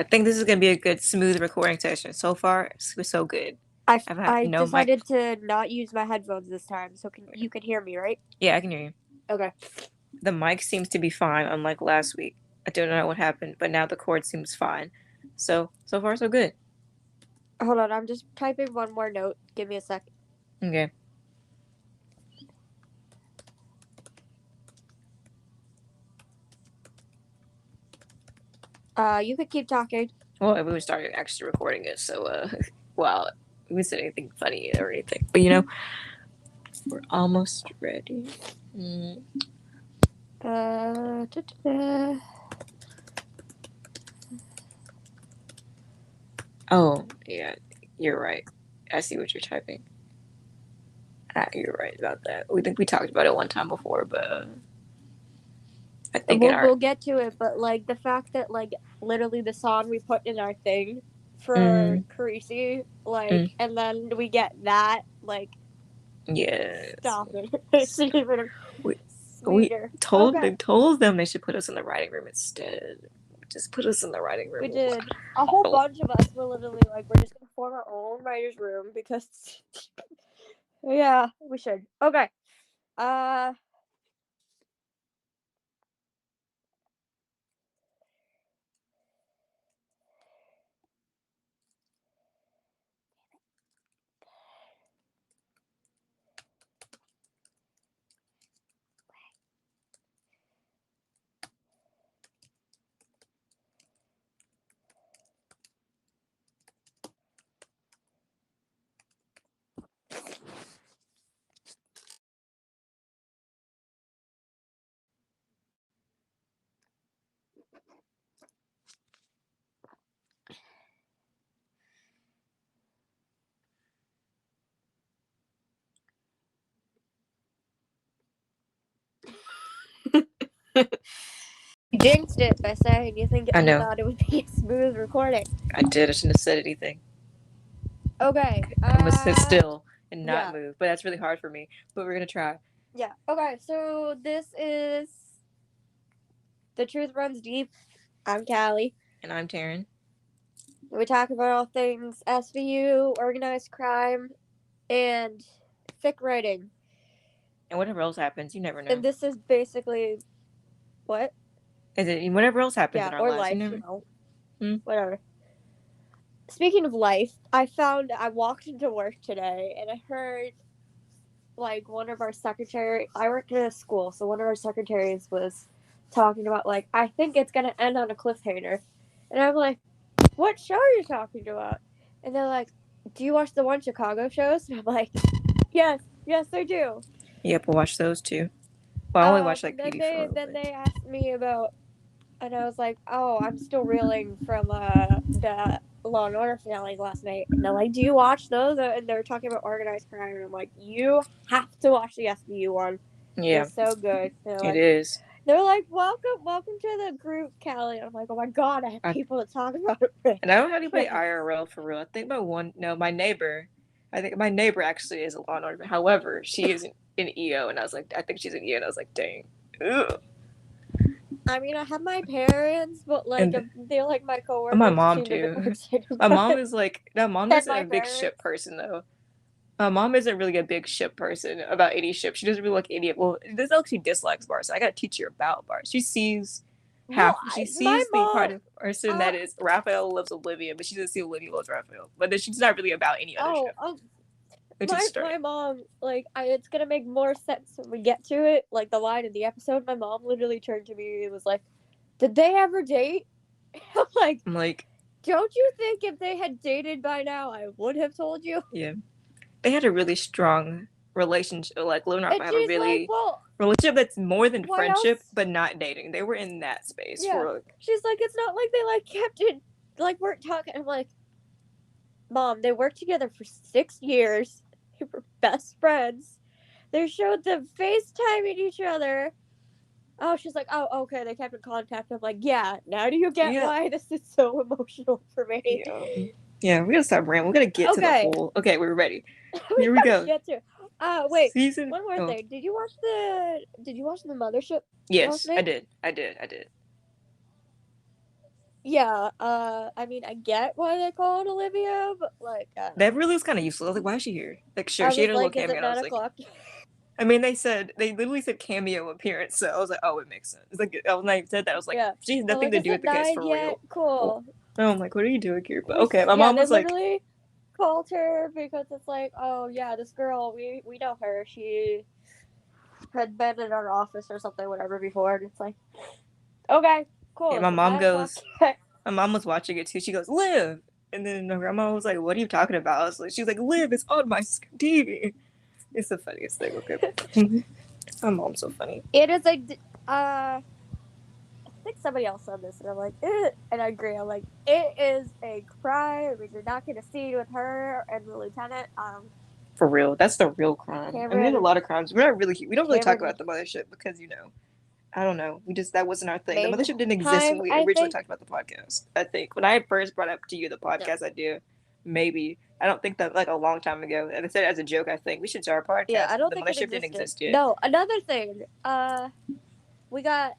I think this is gonna be a good, smooth recording session. So far, it's so good. I've had I no mic. decided to not use my headphones this time, so you can hear me, right? Yeah, I can hear you. Okay. The mic seems to be fine, unlike last week. I don't know what happened, but now the cord seems fine. So far so good. Hold on, I'm just typing one more note. Give me a sec. Okay. You could keep talking. Well, we started actually recording it, so well, we didn't say anything funny or anything, but we're almost ready. Mm. Da-da-da. Oh, yeah, you're right. I see what you're typing. You're right about that. We think we talked about it one time before, but I think in our We'll get to it, but like the fact that like literally the song we put in our thing for mm, Carisi, like, mm, and then we get that, like, yes, stop it. It's even we we sweeter. told Okay. they told them they should put us in the writing room instead. Just put us in the writing We room. did. A whole Oh, bunch of us were literally like, we're just gonna form our own writer's room because, yeah, we should. Okay. Uh, you jinxed it by saying I you know. thought it would be a smooth recording. I did. I shouldn't have said anything. Okay. I'm gonna sit still and not Yeah. move, but that's really hard for me. But we're gonna try. Yeah. Okay. So this is The Truth Runs Deep. I'm Callie. And I'm Terryn. We talk about all things SVU, organized crime, and fic writing. And whatever else happens, you never And know. this is basically what? Is it whatever else happens Yeah, in our or lives? You life, never. Hmm? whatever. Speaking of life, I walked into work today and I heard like one of our secretary. I work at a school, so one of our secretaries was talking about like I think it's gonna end on a cliffhanger, and I'm like, what show are you talking about? And they're like, do you watch the One Chicago shows? And I'm like, yes, I do. Yep, we'll watch those too. Well, I only watch like Then PD for a little then bit. they asked me about, and I was like, oh, I'm still reeling from the Law and Order finale last night. And they're like, do you watch those? And they're talking about organized crime, and I'm like, you have to watch the SBU one. Yeah, It's so good. it is. They're like, welcome to the group, Callie. And I'm like, oh my god, I have I, people to talk about it with. and I don't have anybody IRL for real. I think my neighbor. I think my neighbor actually is a law and order. However, she is an EO, and I was like, I think she's an EO, and I was like, dang. Ugh. I mean, I have my parents, but like, And they're like my my coworkers mom seem to be more too. excited My about mom it is like, no, mom than isn't my a big ship parents. person though. My mom isn't really a big ship person about any ship. She doesn't really like any. Well, this actually dislikes Barson. I gotta teach her about Barson. She sees Well, She my sees the mom, part of person uh, that is Raphael loves Olivia, but she doesn't see Olivia loves Raphael. But then she's not really about any other oh, ship, which is my strange. mom, like, it's gonna make more sense when we get to it. Like the line in the episode, my mom literally turned to me and was like, "Did they ever date?" I'm like, I'm like, "Don't you think if they had dated by now, I would have told you?" yeah, they had a really strong relationship. Like Lou and And Raphael have a she's like, really "Well, relationship that's more than what friendship, else?" but not dating. They were in that space Yeah, for like, she's like, "It's not like they like kept it, like weren't talking." I'm like, "Mom, they worked together for 6 years. They were best friends. They showed them FaceTiming each other." Oh, she's like, oh, okay, they kept in contact. I'm like, yeah, now do you get yeah, why this is so emotional for me? yeah, yeah. We gotta stop rambling. We gotta get to the Okay, whole. Okay, we're ready. we Here we gotta go. get to. Wait, Season. one more Oh, thing. Did you watch the Mothership last yes, I night? did. I did. I did. Yeah, I mean, I get why they called Olivia, but like, That really was kind of useless. I was like, why is she here? Like, sure, I she had was her little like, is cameo, it and I nine was like, o'clock? I mean, they literally said cameo appearance, so I was like, oh, it makes sense. It's like, when I said that, I was like, Yeah, she has they're nothing like, to is do with it the cast nine for yet? real. Oh, Cool. I'm like, what are you doing here? But okay, my Yeah, mom they was like, literally called her because it's like, oh yeah, this girl, we know her. She had been in our office or something, whatever, before, and it's like, okay, yeah, cool. my Is it mom 9 o'clock? goes, my mom was watching it too. She goes, Liv. And then my grandma was like, what are you talking about? I was like, she was like, Liv, it's on my TV. It's the funniest thing, okay? My mom's so funny. It is I think somebody else said this, and I'm like, and I agree. I'm like, it is a crime. I mean, you're not going to see with her and the lieutenant. For real. That's the real crime. I mean, there's a Cameron, lot of crimes. We don't really talk Cameron about the mothership because, I don't know. That wasn't our thing. The main mothership didn't exist time, when we I originally think. talked about the podcast. I think when I first brought up to you the No, podcast idea, maybe I don't think that like a long time ago. And I said it as a joke. I think we should start our yeah, podcast. I don't The think it mothership didn't existed. exist yet. No, another thing. We got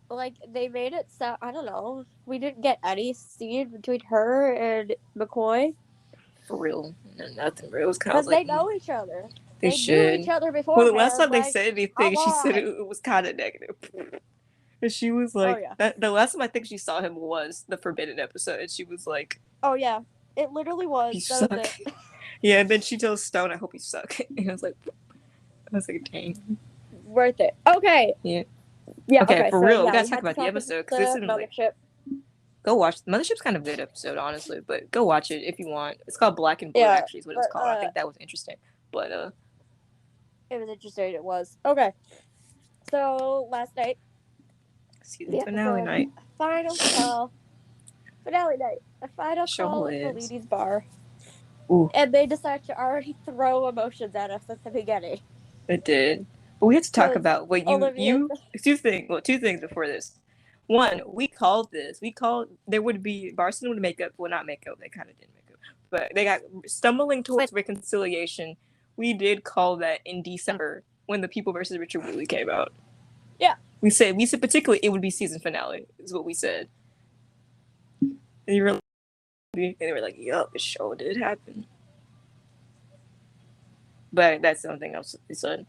like they made it sound. I don't know. We didn't get any scene between her and McCoy For real, nothing. It was kind of because like they know each other. they They knew each should. other Well, the last beforehand. time they Like, said come anything, she said on. it was kind of negative. And she was Oh like, yeah. that, the last time I think she saw him was the Forbidden episode, and she was like, Oh yeah. It literally was. "You That was suck." it. Yeah, and then she tells Stone, "I hope you suck." And I was like, "Dang." Worth it. Okay. Yeah. Yeah. Okay, Okay. for So real, we yeah, gotta we talk had to about the talk about episode because this the isn't like mothership. go watch. Mothership's kind of a good episode, honestly, but go watch it if you want. It's called Black and Blue, Yeah, actually, is what it was but called. I think that was interesting. But it was interesting. It was okay. So last night, season the finale episode night, final call, finale night, the final show call at is. Forlini's bar, Ooh, and they decided to already throw emotions at us at the beginning it did. But we have to talk because about what Olivia. two things before this. One, we called this. We called there would be Barson would make up. Well, not make up. They kind of did make up, but they got stumbling towards reconciliation. We did call that in December when the People versus Richard Woolley came out. Yeah, We said particularly it would be season finale. Is what we said. And they were like, "Yup, it sure did happen." But that's something else we said.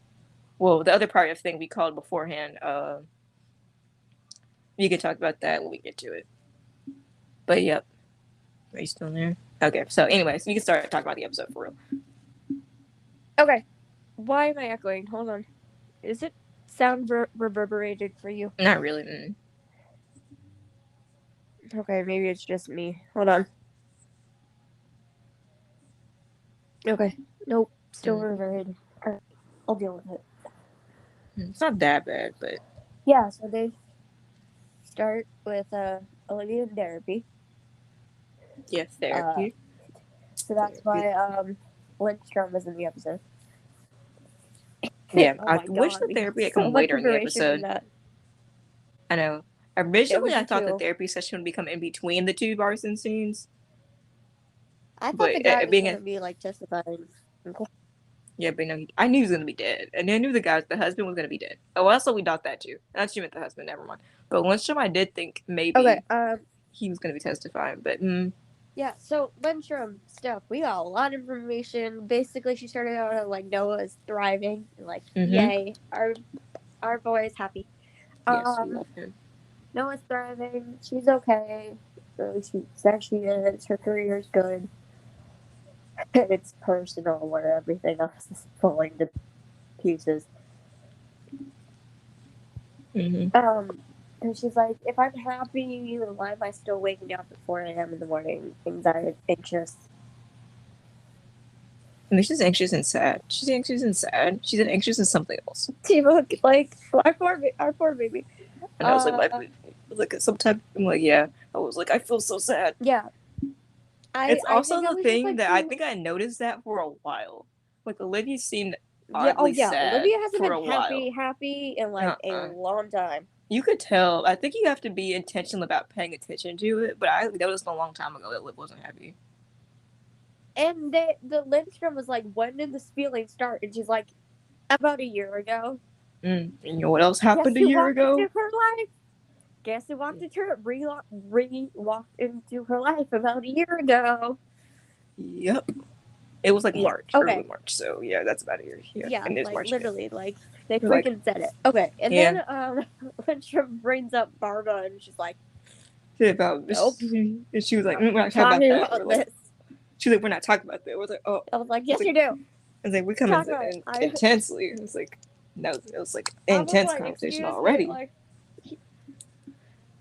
Well, the other part of the thing we called beforehand. We can talk about that when we get to it. But yep, are you still there? Okay. So, anyways, we can start talking about the episode for real. okay. Why am I echoing? Hold on. Is it sound reverberated for you? Not really. Okay, maybe it's just me. Hold on. Okay. Nope. Still reverberated. Alright, I'll deal with it. It's not that bad, but Yeah, so they start with Olivia in therapy. yeah, therapy. So that's why Lindstrom is in the episode. Yeah, Oh I my wish god, the we therapy had got so come much later in the information from episode. that. I know. Yeah, Originally, we I do thought the too. therapy session would become in between the two Barson scenes, I thought but the guy was being gonna be like testifying. yeah, but no, I knew he was gonna be dead, and I knew the husband was gonna be dead. Oh, also we thought that too. Not you meant the husband. Never mind. But Lindstrom, I did think maybe Okay, he was gonna be testifying, but yeah, so Lindstrom stuff. We got a lot of information. Basically, she started out like Noah is thriving, like yay, our boy is happy. Yes, we love him. Noah's thriving. She's okay. So she says she is. Her career is good. It's personal where everything else is falling to pieces. And she's like, if I'm happy, why am I still waking up at 4 a.m. in the morning, anxious? I mean, she's anxious and sad. She's anxious and sad. She's anxious and something else. She look like our poor baby. And I was like, sometimes I'm like, yeah. I was like, I feel so sad. Yeah. It's also the thing like, that I think I noticed that for a while. Like Olivia seemed yeah, oddly sad Olivia hasn't for been a while. happy in like a long time. You could tell. I think you have to be intentional about paying attention to it, but I noticed a long time ago that Liv wasn't happy. And the Lindstrom was like, when did this feeling start? And she's like, about a year ago. And you know what else happened a year ago? Into her life. guess who walked walked into her life about a year ago? Yep. It was like March, Okay. early March. So yeah, that's about a year. Yeah, and it's like March. literally, like they freaking said it. Okay, and then Lindstrom brings up Barbara, and she's like, about nope. And she was like, we're not talking about that. This. She's like, we're not talking about that. I was like, oh. I was like, yes, you do. I was like, we come intensely. It was like, no, it was like intense conversation already. Like,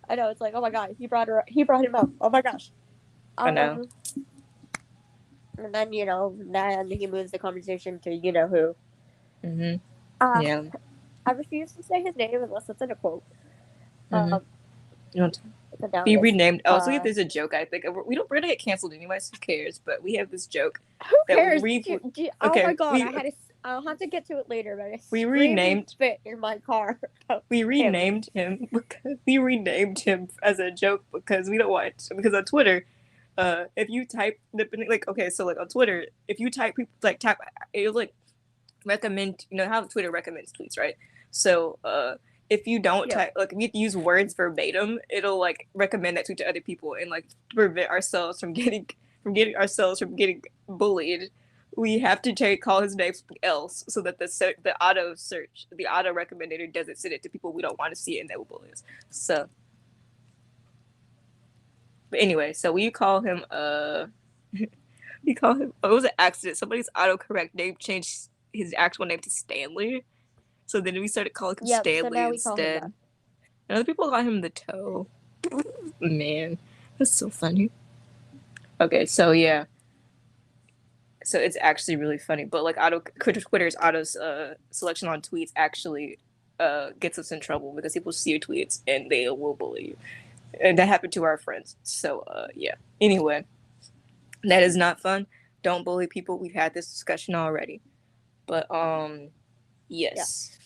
I know, it's like, oh my god, he brought him up. Oh my gosh. I know. And then, then he moves the conversation to who. Mm-hmm. Yeah. I refuse to say his name unless it's in a quote. He renamed. Oh, so there's a joke. I think we're gonna get canceled anyway. So who cares? But we have this joke. Who cares? Oh my god! I'll have to get to it later. But we renamed fit in my car. We renamed him because we renamed him as a joke because we don't want because on Twitter, if you type so on Twitter, if you type people tap, it'll like recommend how Twitter recommends tweets, right? So if you don't type, if you use words verbatim, it'll like recommend that tweet to other people and like prevent ourselves from getting bullied. We have to call his name something else so that the auto recommender doesn't send it to people we don't want to see it and that will bully us. So, but anyway, so we call him we call him. Oh, it was an accident. Somebody's autocorrect name changed his actual name to Stanley. So then we started calling him Stanley instead. And other people call him the Toe. Man, that's so funny. Okay, so yeah. So it's actually really funny, but like Twitter's auto selection on tweets actually gets us in trouble because people see your tweets and they will bully you, and that happened to our friends. So yeah. Anyway, that is not fun. Don't bully people. We've had this discussion already, but yes.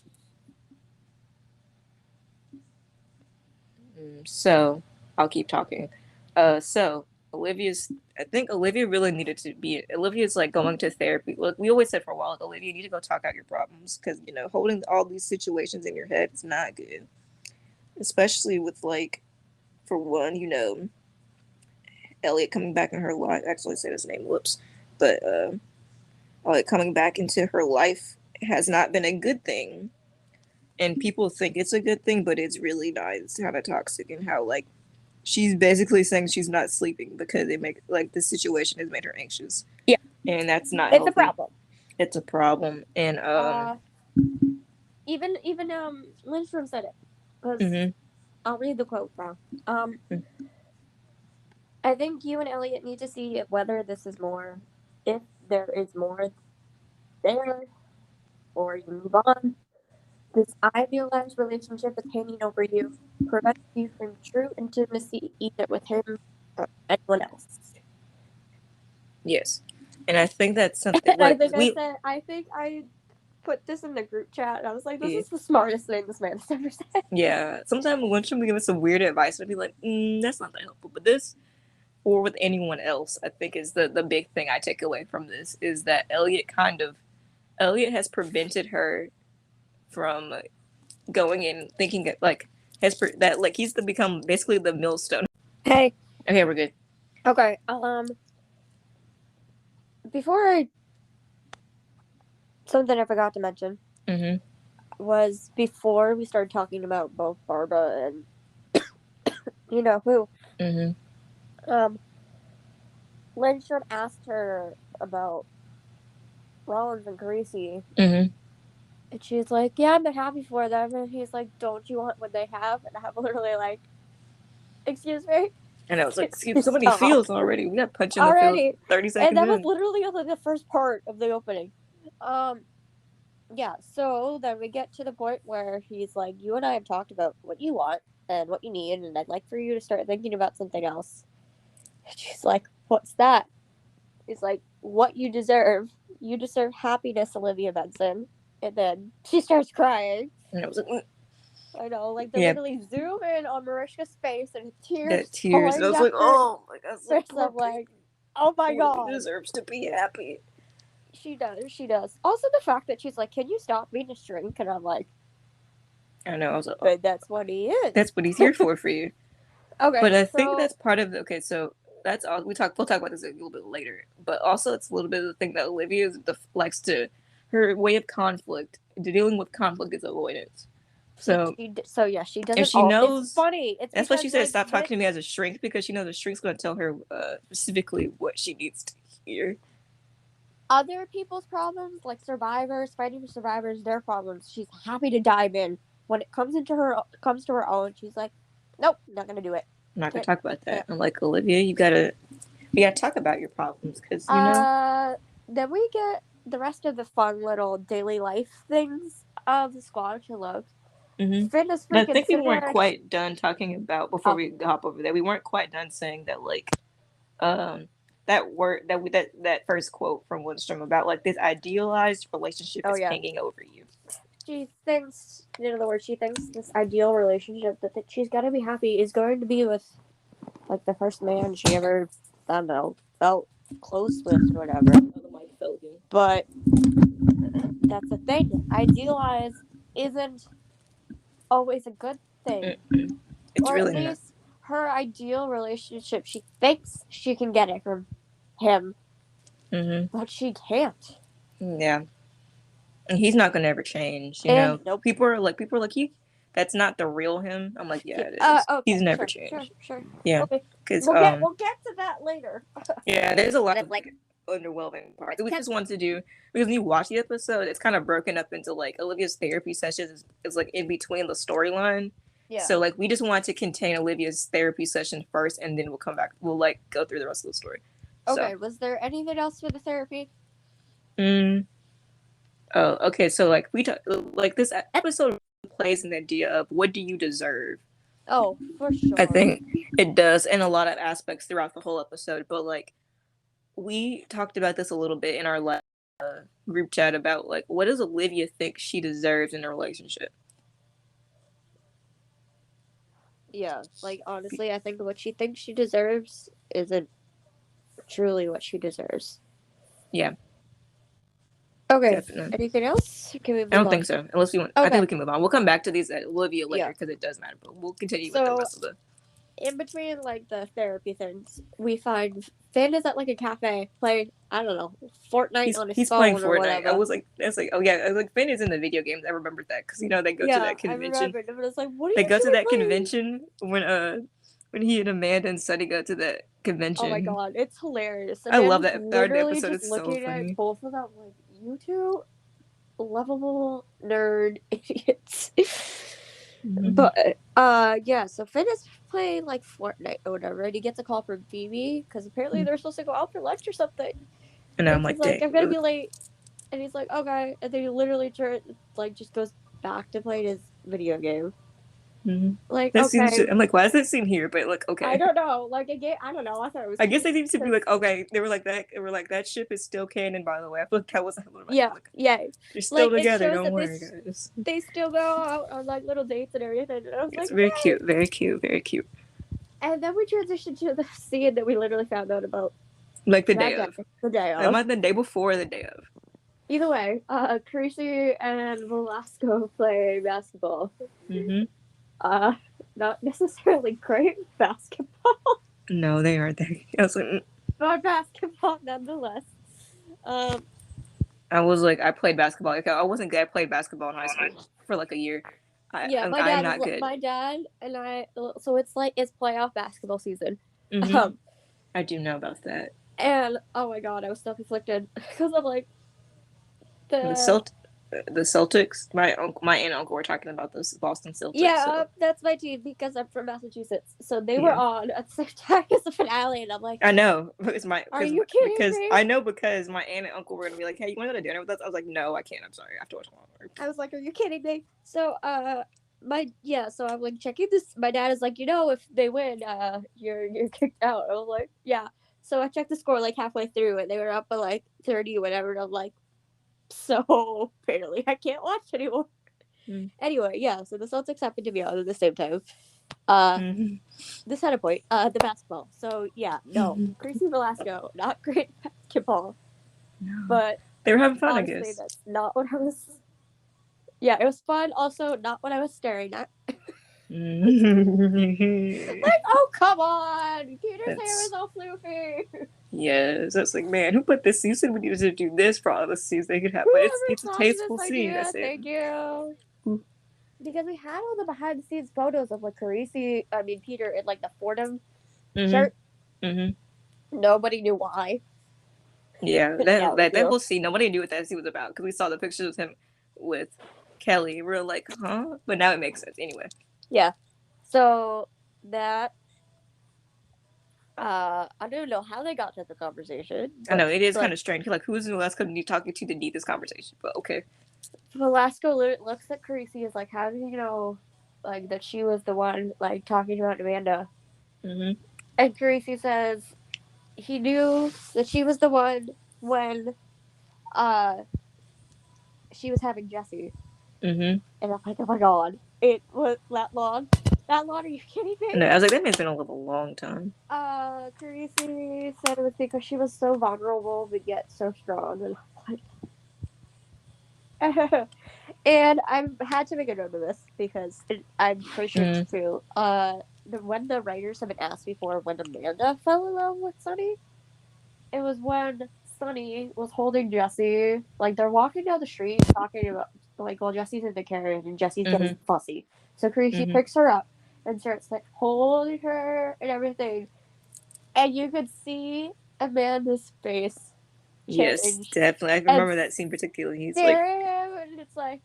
Yeah. So I'll keep talking. So. I think Olivia really needed to be. Olivia's like going to therapy. Look, we always said for a while, like, Olivia, you need to go talk out your problems because holding all these situations in your head is not good, especially with like, for one, Elliot coming back in her life. Actually, I said his name. Whoops, but Elliot coming back into her life has not been a good thing, and people think it's a good thing, but it's really not. It's kind of toxic and how like. She's basically saying she's not sleeping because this situation has made her anxious. Yeah, and that's not. It's healthy. A problem. It's a problem, and even Lindstrom said it. Because I'll read the quote now. I think you and Elliot need to see whether this is more, if there is more there, or you move on. This idealized relationship is hanging over you, prevents you from true intimacy either with him or anyone else. Yes. And I think that's something like I think I put this in the group chat and I was like, this is the smartest thing this man has ever said. Yeah. Sometimes when somebody gives us some weird advice, I'd be like, that's not that helpful. But this, or with anyone else, I think is the big thing I take away from this is that Elliot has prevented her from going in thinking like he's become basically the millstone. Hey. Okay, we're good. Okay. Something I forgot to mention was before we started talking about both Barbara and who. Lindstrom asked her about Rollins and Carisi. And she's like, yeah, I'm happy for them. And he's like, don't you want what they have? And I'm literally like, excuse me? And I was like, excuse somebody feels already. We got punched in the field 30 seconds and that was literally only the first part of the opening. Yeah, so then we get to the point where he's like, you and I have talked about what you want and what you need, and I'd like for you to start thinking about something else. And she's like, what's that? He's like, what you deserve. You deserve happiness, Olivia Benson. And then she starts crying. And I was like, I know, like they literally zoom in on Mariska's face and tears. Tears. And I was like, oh my god. I'm like, oh my god. She deserves to be happy. She does. Also the fact that she's like, can you stop being a shrink? And I'm like, I know. I was like, but that's what he is. that's what he's here for you. Okay, but I think that's part of the. Okay, so that's all. We'll talk about this a little bit later. But also, it's a little bit of the thing that Olivia likes to. Her way of conflict, dealing with conflict, is avoidance. So she doesn't. if she knows, it's funny. It's that's why she said, like, "Stop talking to me as a shrink," because she knows the shrink's going to tell her specifically what she needs to hear. Other people's problems, like survivors, fighting survivors, their problems, she's happy to dive in. When it comes to her own, she's like, nope, not gonna do it. I'm not gonna talk about that. I'm like, Olivia, we gotta talk about your problems, because Then we get the rest of the fun little daily life things of the squad, which I love. Mm-hmm. Finn is freaking. I think we weren't quite done talking about before we hop over there. We weren't quite done saying that, like, that word that first quote from Lindstrom about like this idealized relationship is hanging over you. She thinks, in other words, she thinks this ideal relationship that she's got to be happy is going to be with, like, the first man she ever, I don't know, felt close with or whatever. But that's the thing. Idealized isn't always a good thing. Mm-mm. It's or really at least her ideal relationship, she thinks she can get it from him, but she can't. Yeah. And he's not gonna ever change, you know. Nope. People are like, that's not the real him. I'm like, yeah, it is. Okay, he's never changed. Sure. Yeah. Okay. Because we'll get to that later. Yeah, there's a lot of like underwhelming parts. We just wanted to do, because when you watch the episode, it's kind of broken up into like Olivia's therapy sessions is like in between the storyline. Yeah. So like we just wanted to contain Olivia's therapy session first, and then we'll come back. We'll like go through the rest of the story. Okay. So. Was there anything else for the therapy? Oh, okay. So like like this episode plays an idea of what do you deserve? Oh, for sure. I think it does in a lot of aspects throughout the whole episode. But like we talked about this a little bit in our last group chat about like what does Olivia think she deserves in a relationship? Yeah, like honestly, I think what she thinks she deserves isn't truly what she deserves. Yeah. Okay. Definitely. Anything else? Can we move on? I don't think so. Unless we want. Okay. I think we can move on. We'll come back to these at Olivia later because it does matter. But we'll continue with the rest of the. In between like the therapy things, we find Finn is at like a cafe playing, I don't know, Fortnite on his phone. He's playing Fortnite. Whatever. I was like, oh yeah, I was like, Finn is in the video games. I remembered that because you know they go to that convention. I remembered, but it's like, what are you? They go to that convention when he and Amanda and Sunny go to that convention. Oh my god, it's hilarious. I love that third episode. It's so funny. Looking at both of them, like, you two lovable nerd idiots. But yeah, so Finn is playing like Fortnite or whatever, and he gets a call from Phoebe because apparently they're supposed to go out for lunch or something. And I'm like, I'm gonna be late, and he's like, okay, and then he literally just goes back to playing his video game. Like, that seems I'm like, why is that scene here? But like, okay, I don't know. Like again, I don't know. I thought it was. I guess they seem to be like, okay, they were like that. They were like, that ship is still canon, by the way. I feel like that wasn't. Yeah. They're still together. Don't worry, guys. They still go out on like little dates and everything. And I was it's very cute, very cute, very cute. And then we transitioned to the scene that we literally found out about. Like the day of. The day of. Am I the day before or the day of? Either way, Creasy and Velasco play basketball. Not necessarily great basketball. No, they aren't. But basketball nonetheless. I was like, I played basketball. Like, I wasn't good. I played basketball in high school for like a year. My dad and I. So it's playoff basketball season. I do know about that. And oh my god, I was so conflicted because I'm like the Celtics. My aunt and uncle were talking about this Boston Celtics. Yeah, that's my team because I'm from Massachusetts. So they were on at the same time as the finale, and I'm like, I know. Are you kidding me? I know because my aunt and uncle were gonna be like, hey, you want to go to dinner with us? I was like, no, I can't. I'm sorry. I have to watch homework. I was like, are you kidding me? So so I'm like checking this. My dad is like, if they win, you're kicked out. I was like, yeah. So I checked the score like halfway through, and they were up by like 30 or whatever. And I'm like, so barely, I can't watch anymore. Anyway, yeah. So the Celtics happened to be on at the same time. This had a point. The basketball. So yeah, no, Creasy Velasco, not great basketball. No. But they were having fun. Honestly, I guess that's not what I was. Yeah, it was fun. Also, not what I was staring at. Like, oh, come on! Peter's hair is all floofy. Yes, that's like, man, who put this? You said we needed to do this for all the scenes they could have, but it's a tasteful scene. That's it. Thank you. Because we had all the behind the scenes photos of like Peter in like the Fordham shirt. Nobody knew why. Yeah, that whole scene, nobody knew what that scene was about because we saw the pictures of him with Kelly. We were like, huh? But now it makes sense anyway. Yeah. So that I don't know how they got to the conversation. I know it is kind of strange. Like, who's the last company talking to need this conversation? But okay. Velasco looks at Carisi is like, how did you know, like, that she was the one like talking about Amanda? And Carisi says he knew that she was the one when she was having Jesse. And I'm like, oh my god, it was that long. That long? Are you kidding me? No, I was like, that man's been alive a long time. Carisi said it was because she was so vulnerable but yet so strong. And and I had to make a note of this because I'm pretty sure it's true. When the writers have been asked before when Amanda fell in love with Sonny, it was when Sonny was holding Jesse. Like, they're walking down the street talking about, like, well, Jesse's in the carriage and Jesse's getting fussy. So Carisi picks her up and starts, like, holding her and everything. And you could see Amanda's face change. Yes, definitely. I remember that scene particularly. He's like, and it's like,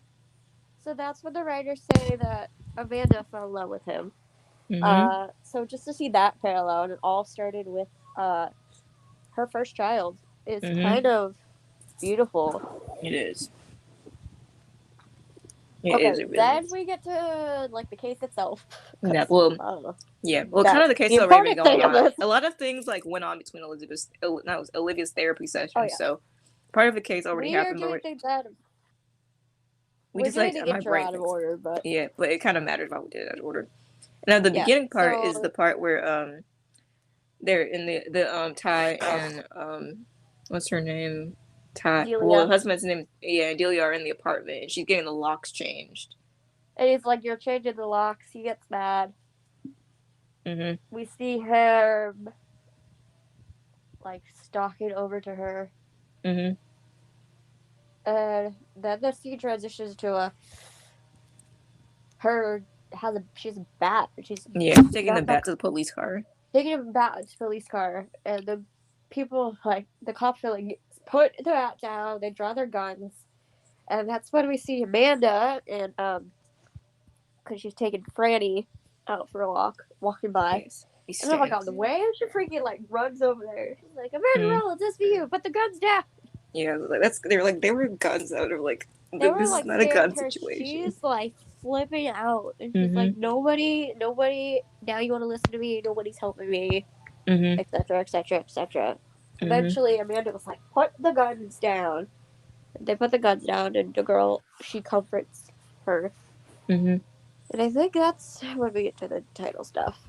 so that's when the writers say that Amanda fell in love with him. So just to see that parallel, and it all started with her first child, is kind of beautiful. It is. Then we get to like the case itself. Yeah, well, kind of the case is already going on. A lot of things like went on between Olivia's therapy session. So part of the case already happened. We just like my brain out of order, but but it kind of matters why we did it out of order. Now the beginning part is the part where they're in the Ty and what's her name? Ty. Delia. Well, the husband's name, Delia, are in the apartment, and she's getting the locks changed. And he's like, "You're changing the locks." He gets mad. We see him like stalking over to her. And then the scene transitions to she's a bat. She's taking the bat to the police car. Taking him back to the police car, and the people, like, the cops are like, put the bat down, they draw their guns, and that's when we see Amanda, and, because she's taking Franny out for a walk, walking by, and I'm like, on the way, and she freaking, like, runs over there, she's like, Amanda Rollins, this for you, put the guns down! Yeah, like, they were guns out of, like, this is not a gun situation. She's, like, flipping out, and she's like, nobody, now you want to listen to me, nobody's helping me, etc., etc., etc. Eventually, Amanda was like, put the guns down. They put the guns down, and the girl, she comforts her. And I think that's when we get to the title stuff.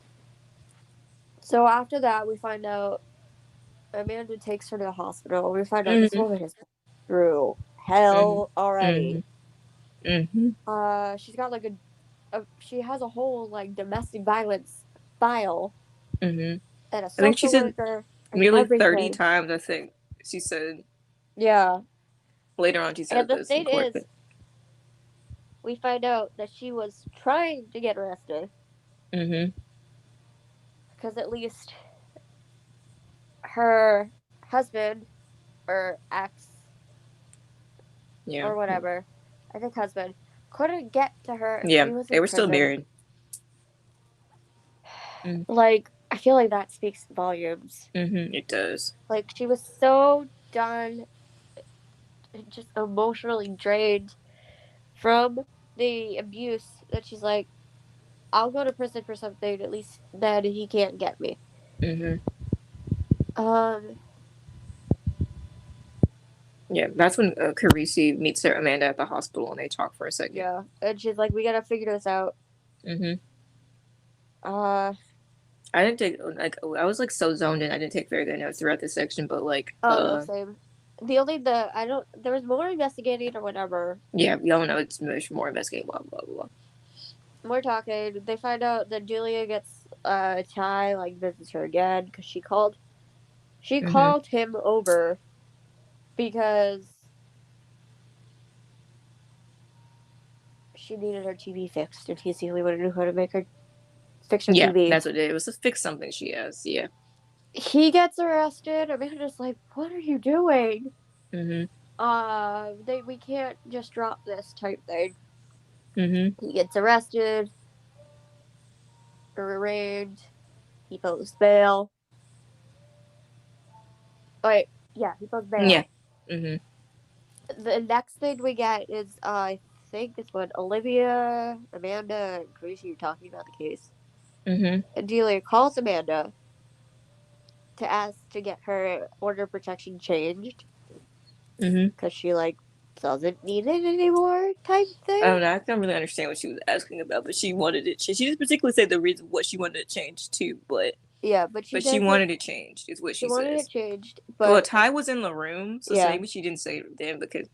So after that, we find out Amanda takes her to the hospital. We find out this woman is through hell already. She's got like she has a whole like domestic violence file. And a social I think she said nearly 30 times. I think she said. Yeah. Later on, she said. And the thing is, we find out that she was trying to get arrested. Because at least her husband or ex or whatever, I think husband, couldn't get to her. Yeah, they were still married. Like, I feel like that speaks volumes. It does. Like, she was so done and just emotionally drained from the abuse that she's like, I'll go to prison for something, at least then he can't get me. Yeah, that's when Carisi meets Amanda at the hospital and they talk for a second. Yeah, and she's like, we gotta figure this out. I didn't take, like, I was, like, so zoned in. I didn't take very good notes throughout this section, but, like, same. there was more investigating or whatever. Yeah, we all know it's much more investigating, blah, blah, blah. We're talking. They find out that Julia gets Ty like visits her again because she called him over because she needed her TV fixed, and he's the only one who knew how to make her fix her TV. That's what it was. To fix something she has. Yeah. He gets arrested. Amanda's like, "What are you doing?" We can't just drop this type thing. He gets arrested, arraigned. He posts bail. Wait, yeah, he posts bail. Yeah. The next thing we get is I think it's when Olivia, Amanda, and Gracie are talking about the case. And Delia calls Amanda to ask to get her order of protection changed. Because she, like, doesn't need it anymore type thing. I don't know. I don't really understand what she was asking about, but she wanted it changed. She didn't particularly say the reason what she wanted it changed to, but... Yeah, but she wanted it changed, is what she says. She wanted it changed, but... Well, Ty was in the room, so maybe she didn't say it then, because...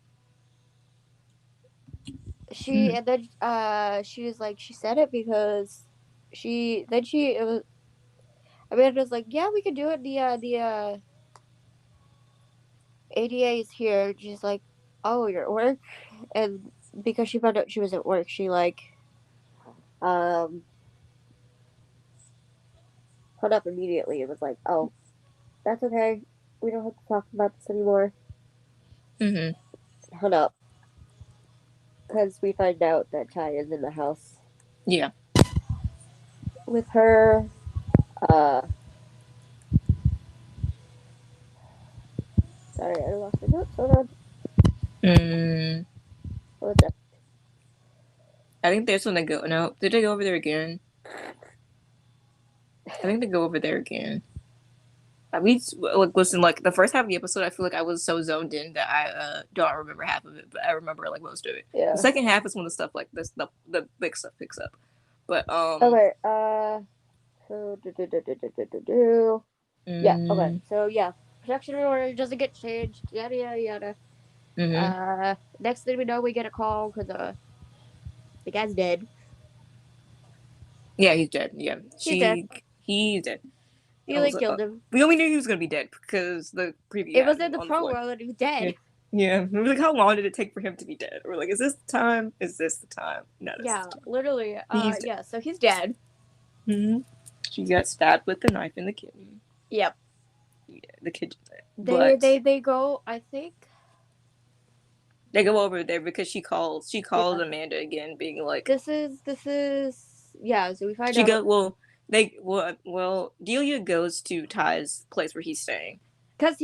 And then, she was like, she said it because Amanda's like, yeah, we can do it, the ADA is here. She's like, oh, you're at work? And because she found out she was at work, she, like, hung up immediately and was like, oh, that's okay. We don't have to talk about this anymore. Hung up. Because we find out that Ty is in the house. Yeah. With her. Sorry, I lost my notes. Hold on. What's up? I think that's when they go. No, did they go over there again? I think they go over there again. Listen, like the first half of the episode, I feel like I was so zoned in that I don't remember half of it, but I remember like most of it. Yeah. The second half is when the stuff like this, the big stuff picks up. But okay. Yeah. Okay. So yeah, protection order doesn't get changed. Yada yada yada. Next thing we know, we get a call because the guy's dead. Yeah, he's dead. Yeah, he's dead. He's dead. He killed him. We only knew he was gonna be dead because the preview. It was in the promo that he was dead. Yeah. We were like, how long did it take for him to be dead? We're like, is this the time? Is this the time? No. Yeah, literally. Yeah. So he's dead. She got stabbed with the knife in the kidney. Yep. Yeah, the kidney. They go. I think they go over there because she calls Amanda again, being like, this is yeah. So we find out. Delia goes to Ty's place where he's staying because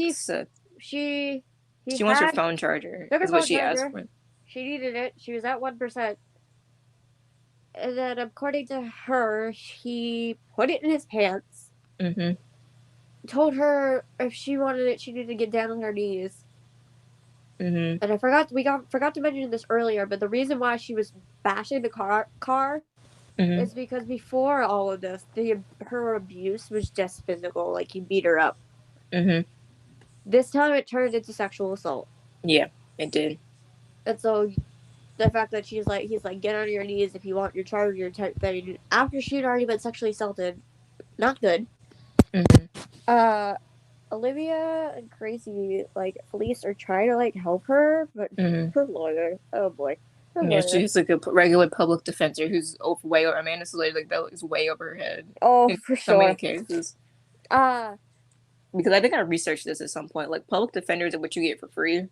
she wants her phone charger. Is what she asked for. She needed it. She was at 1%. And then, according to her, he put it in his pants. Told her if she wanted it, she needed to get down on her knees. And I forgot to mention this earlier, but the reason why she was bashing the car is because before all of this, her abuse was just physical. Like, he beat her up. This time, it turned into sexual assault. Yeah, it did. And so, the fact that he's like, get on your knees if you want your charger type thing. After she'd already been sexually assaulted, not good. Olivia and Crazy, like, police are trying to, like, help her, but her lawyer, oh boy. She's like a regular public defender who's way over. Amanda's lawyer, like, that is way over her head. Oh, for sure. So many cases. Because I think I researched this at some point. Like, public defenders are what you get for free.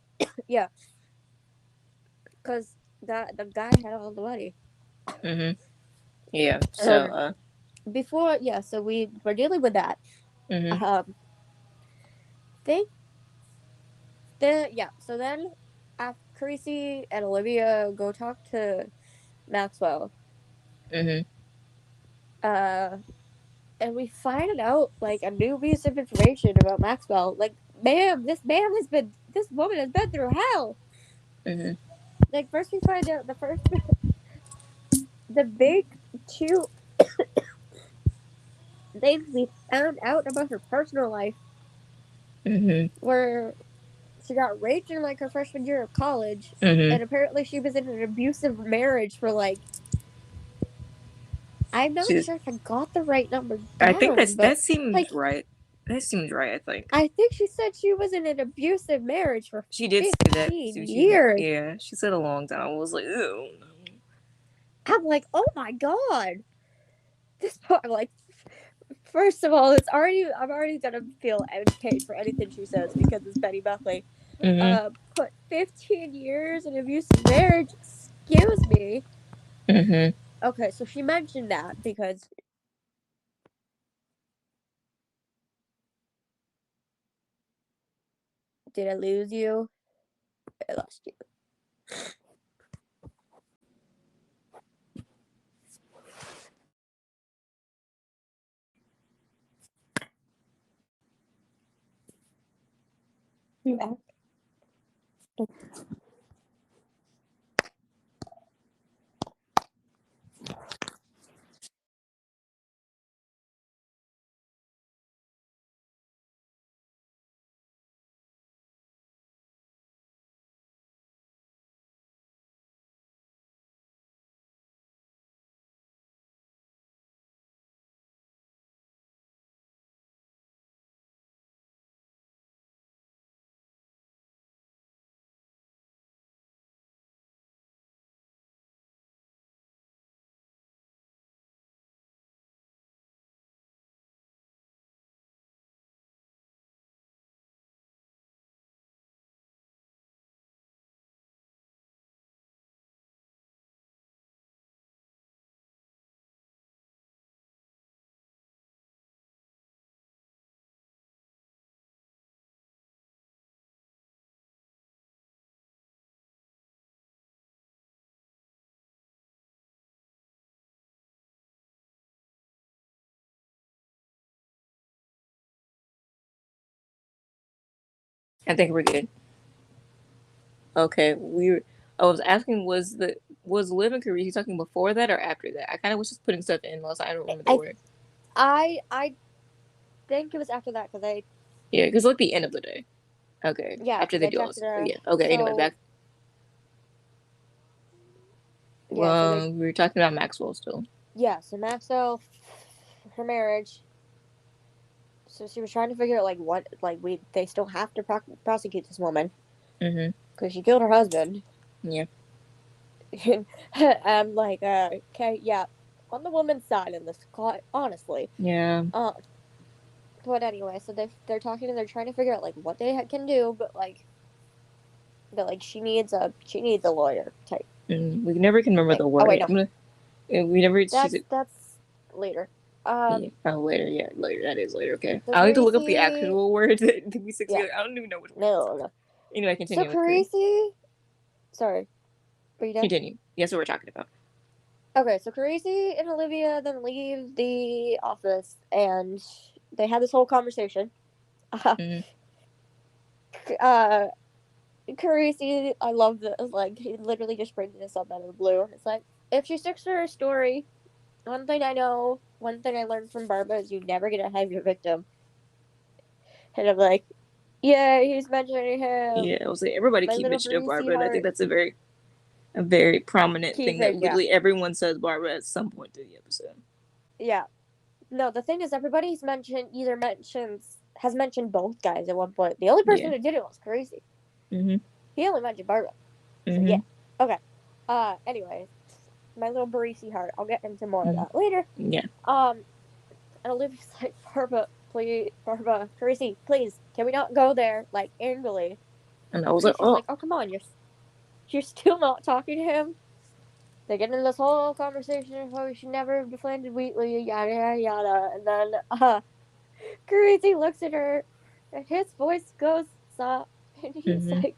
Yeah. Because the guy had all the money. Yeah. So so we're dealing with that. So then after Crazy and Olivia go talk to Maxwell. And we find out like a new piece of information about Maxwell. Like, ma'am, this woman has been through hell. Like, first we find out the big two things we found out about her personal life were she got raped in, like, her freshman year of college. Mm-hmm. And apparently she was in an abusive marriage for, like, I'm not sure if I got the right number down, I think but, that seems like, right. That seems right, I think. I think she said she was in an abusive marriage for She did say that. 15 years. Yeah, she said a long time. I was like, ew. I'm like, oh my god. This part, like, first of all, I'm already gonna feel paid for anything she says because it's Betty Buckley. Mm-hmm. Put 15 years in abusive marriage. Excuse me. Mm-hmm. Okay, so she mentioned that because. Did I lose you? I lost you. You back? I think we're good. Okay, I was asking, was Liv and Carisi talking before that or after that? I kind of was just putting stuff in last. I don't remember the order. I think it was after that because Yeah, because like the end of the day. Okay. Yeah, After they do all this. Yeah. Okay. So, anyway, back. Yeah, so we were talking about Maxwell still. Yeah, so Maxwell, her marriage. So she was trying to figure out they still have to prosecute this woman. Mm-hmm. Because she killed her husband. Yeah. I'm like, okay, yeah, on the woman's side in this, honestly. Yeah. But anyway, so they're talking and they're trying to figure out like what they can do, but she needs a lawyer type. We never can remember the word. Oh wait, no. We never. That's later. Yeah. Oh, later. Yeah, later. That is later. Okay. So I'll need to look up the actual word that we said together. I don't even know which one. No. Anyway, continue. So Carisi. Sorry. Are you done? Continue. Yes, what we're talking about. Okay, so Carisi and Olivia then leave the office and they had this whole conversation. Mm-hmm. Carisi, I love this. Like, he literally just brings this up out of the blue. It's like, if she sticks to her story, one thing I learned from Barbara is you never get to have your victim. And I'm like, yeah, he's mentioning him. Yeah, I was like, everybody keep mentioning Barbara, and I think that's a very prominent thing that literally everyone says Barbara at some point through the episode. Yeah. No, the thing is, everybody's has mentioned both guys at one point. The only person who did it was Carisi. Mm-hmm. He only mentioned Barbara. Mm-hmm. So, yeah. Okay. Anyway, my little Barisi heart. I'll get into more of that later. Yeah. And Olivia's like, Barbara, Carisi, please, can we not go there? Like, angrily. And I was like, oh, come on, you're still not talking to him? They get into this whole conversation of how she never defended Wheatley, yada, yada, yada. And then, Carisi looks at her, and his voice goes soft, and he's like,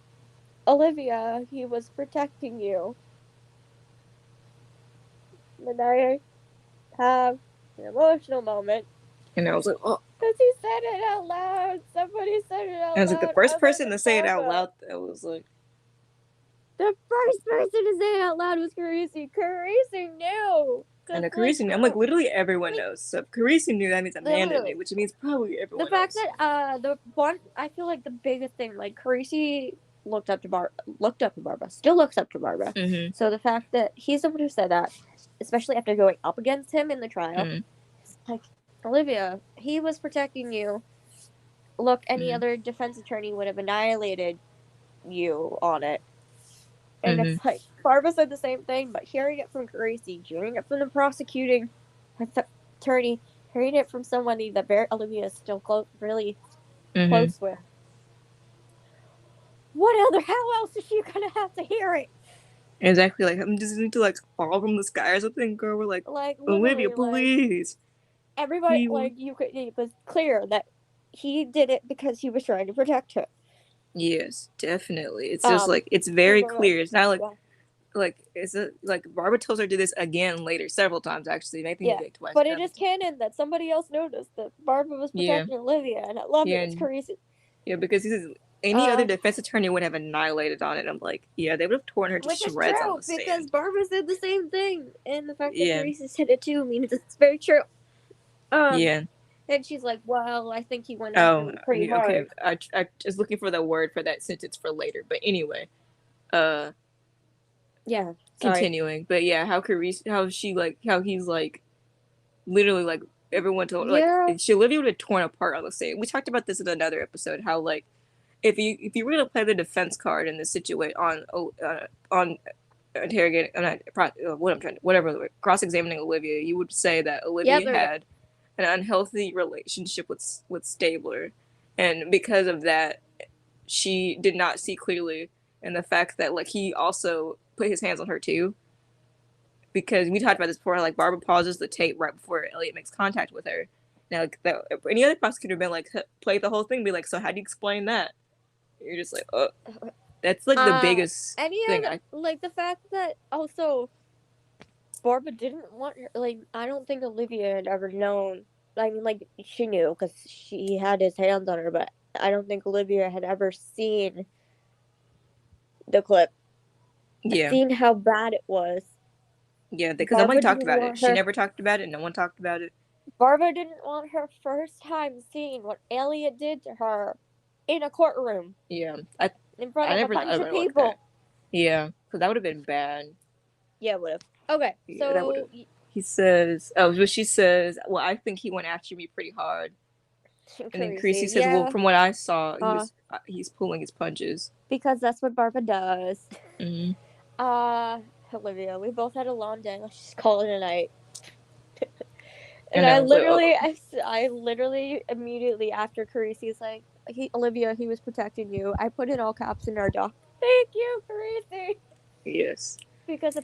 Olivia, he was protecting you. And I have an emotional moment. And I was like, oh. Because he said it out loud. Somebody said it out loud. I was like, the first person to say it out loud, I was like. The first person to say it out loud was Carisi. Carisi knew. And Carisi knew. I'm like, literally everyone knows. So if Carisi knew, that means Amanda knew, which means probably everyone knows. The fact that the one, I feel like the biggest thing, like Carisi looked up to Barbara, still looks up to Barbara. Mm-hmm. So the fact that he's the one who said that, especially after going up against him in the trial, it's like, Olivia, he was protecting you. Look, any other defense attorney would have annihilated you on it. And it's like, Barbara said the same thing, but hearing it from Carisi, hearing it from the prosecuting attorney, hearing it from somebody that Olivia is still really close with. How else is she gonna have to hear it? Exactly, like, I'm just need to, like, fall from the sky or something, girl. We're like Olivia, please. Like, everybody, it was clear that he did it because he was trying to protect her. Yes, definitely. It's just, like, it's very clear. It's not like, it's like, Barbara tells her to do this again later, several times, actually. I think like twice. But it is canon that somebody else noticed that Barbara was protecting Olivia, and I love it. It's crazy. Yeah, because he says any other defense attorney would have annihilated on it. I'm like, yeah, they would have torn her to shreds on the stand. Because Barbara said the same thing, and the fact that Carisi said it too means it's very true. And she's like, well, I think he went after me pretty hard. Okay, I was looking for the word for that sentence for later, but anyway, continuing, but yeah, how he's like, literally, like, everyone told, like, Olivia would have torn apart on the stand. We talked about this in another episode, how, like, if you were gonna play the defense card in this situation on interrogating, cross-examining Olivia, you would say that Olivia had an unhealthy relationship with Stabler, and because of that, she did not see clearly, and the fact that, like, he also put his hands on her too, because we talked about this before, like, Barbara pauses the tape right before Elliot makes contact with her. Now, like, any other prosecutor would have been like, play the whole thing, be like, so how do you explain that? You're just like, oh, that's like the biggest thing. Like, the fact that also Barbara didn't want her, like, I don't think Olivia had ever known. I mean, like, she knew because she had his hands on her, but I don't think Olivia had ever seen the clip. Yeah. Seen how bad it was. Yeah, because nobody talked about it. She never talked about it. No one talked about it. Barbara didn't want her first time seeing what Elliot did to her in a courtroom. Yeah. In front of a bunch of people. Like yeah, because that would have been bad. Yeah, it would have. Okay, so he says, what she says, well, I think he went after me pretty hard. And then Carisi says, well, from what I saw, he's pulling his punches. Because that's what Barbara does. Olivia, we both had a long day. Let's just call it a night. And I literally immediately after Carisi's like, Olivia, he was protecting you. I put in all caps in our doc. Thank you, Carisi. Yes. Because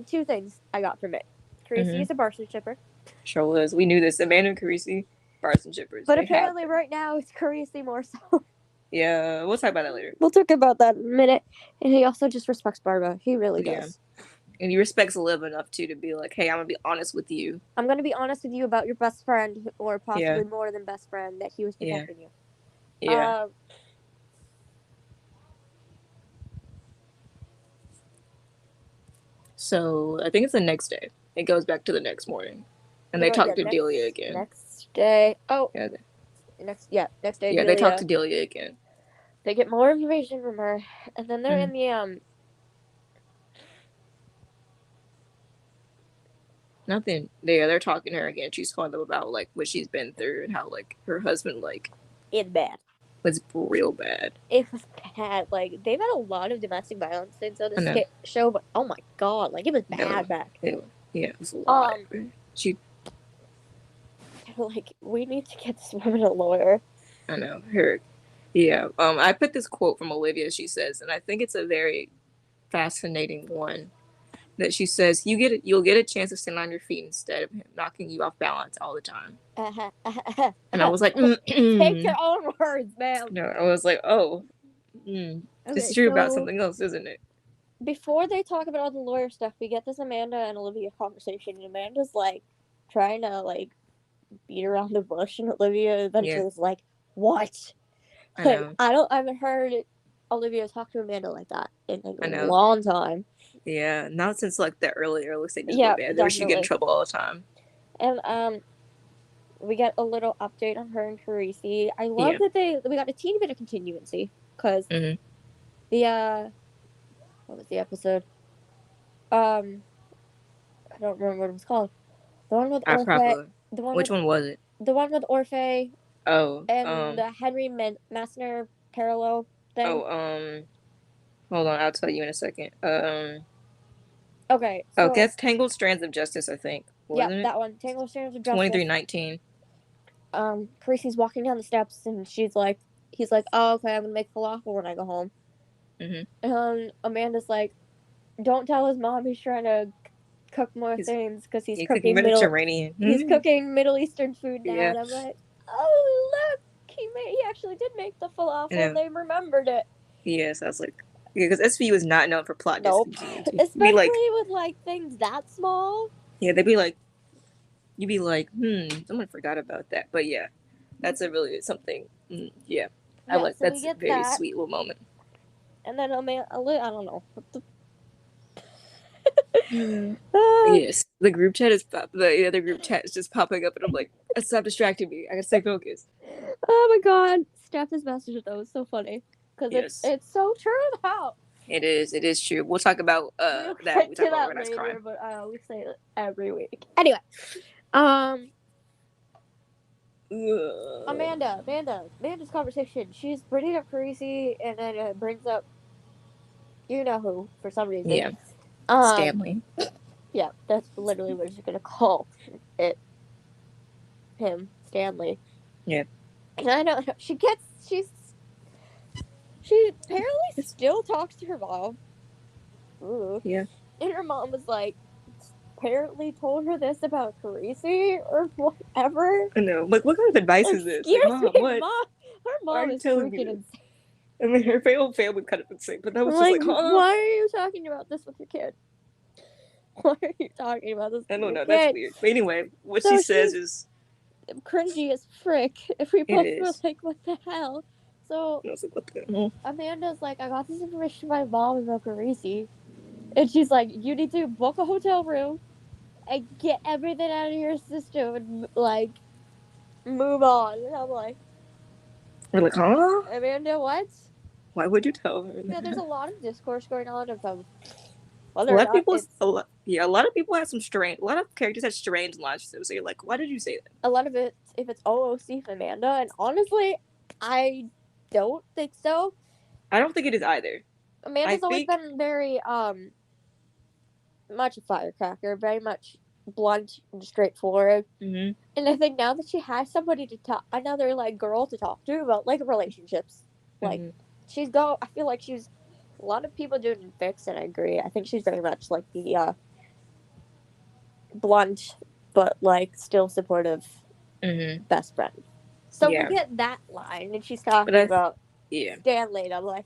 two things I got from it. Carisi is a Barson shipper. Sure was. We knew this. Amanda and Carisi, Barson shippers. But apparently right now it's Carisi more so. Yeah, we'll talk about that later. We'll talk about that in a minute. And he also just respects Barbara. He really does. And he respects Liv enough, too, to be like, hey, I'm going to be honest with you. I'm going to be honest with you about your best friend, or possibly more than best friend, that he was protecting you. Yeah. So, I think it's the next day. It goes back to the next morning. And they talk to Delia again. Next day. Oh. Yeah. Next day. Yeah, Delia. They talk to Delia again. They get more information from her. And then they're in the, nothing. They're talking to her again. She's telling them about, like, what she's been through and how, like, her husband, like, it's bad. Was real bad. It was bad. Like, they've had a lot of domestic violence things on this show, but oh my god, like, it was bad back. Yeah, it was a lot. Like, we need to get this woman a lawyer. I know her. Yeah. I put this quote from Olivia. She says, and I think it's a very fascinating one. That she says, you'll get a chance to stand on your feet instead of him knocking you off balance all the time. And I was like, take your own words, man. No, I was like, this is true about something else, isn't it? Before they talk about all the lawyer stuff, we get this Amanda and Olivia conversation, and Amanda's like trying to like beat around the bush, and Olivia eventually is like, "What?" I haven't heard Olivia talk to Amanda like that in a long time. Yeah, not since like the early stages Yeah, of the band. Where she get in definitely. trouble all the time. And we get a little update on her and Carisi. I love Yeah. that we got a teeny bit of continuancy because the what was the episode? I don't remember what it was called. The one with I Orphe. probably. The one Which with one was it? the one with Orphe Oh, and the Henry Messner parallel thing. hold on, I'll tell you in a second. Okay, Oh, so that's Tangled Strands of Justice, I think. yeah, Wasn't it? that one. Tangled Strands of Justice. 2319. Carisi's walking down the steps and he's like, oh, okay, I'm gonna make falafel when I go home. And Amanda's like, don't tell his mom he's trying to cook more things because he's cooking Mediterranean. He's cooking Middle Eastern food now, Yeah. and I'm like, oh look, he actually did make the falafel. Yeah. They remembered it. Yes, I was like, yeah, because SVU is not known for plot discontinuity. Especially with like things that small. Yeah, they'd be like, you'd be like, someone forgot about that. But yeah, that's a really something. Yeah, I like so that's a very sweet little moment. And then I don't know. Yes, the group chat the other group chat is just popping up, and I'm like, stop distracting me. I gotta stay focused. Oh my god, Steph's message though is so funny because it's so true though. It is true. We'll talk about that. We talk about later, crime. But we say it every week. Anyway, Amanda's conversation. She's bringing up Carisi, and then it brings up you know who for some reason. Yeah. Stanley. Yeah, that's literally what she's gonna call it. Him, Stanley. Yeah. And I know she apparently still talks to her mom. Ooh. Yeah. And her mom was like, apparently told her this about Carisi or whatever. I know. Like, what kind of advice is this? Like, Mom, what? Her mom is freaking insane. I mean, her whole family kind of insane, but that was like, just like, huh? Why are you talking about this with your kid? Why are you talking about this with I don't know. your That's kid? weird. But anyway, what she says is cringy as frick. If we both were like, what the hell? So I was like, what the hell? Amanda's like, I got this information from my mom about Carisi. And she's like, you need to book a hotel room and get everything out of your system and, like, move on. And I'm like... We're like, huh? Amanda, what? Why would you tell her that? Yeah, there's a lot of discourse going on of them. A lot of people have some strange... A lot of characters have strange logic, so you're like, why did you say that? A lot of it, if it's OOC for Amanda, and honestly, I don't think so. I don't think it is either. Amanda's always been very, much a firecracker, very much blunt and straightforward. Mm-hmm. And I think now that she has somebody to talk, another like girl to talk to about like relationships, like I feel like she's a lot of people do it in fics, and I agree. I think she's very much like the blunt but like still supportive best friend. So we get that line, and she's talking about Stanley, and I'm like,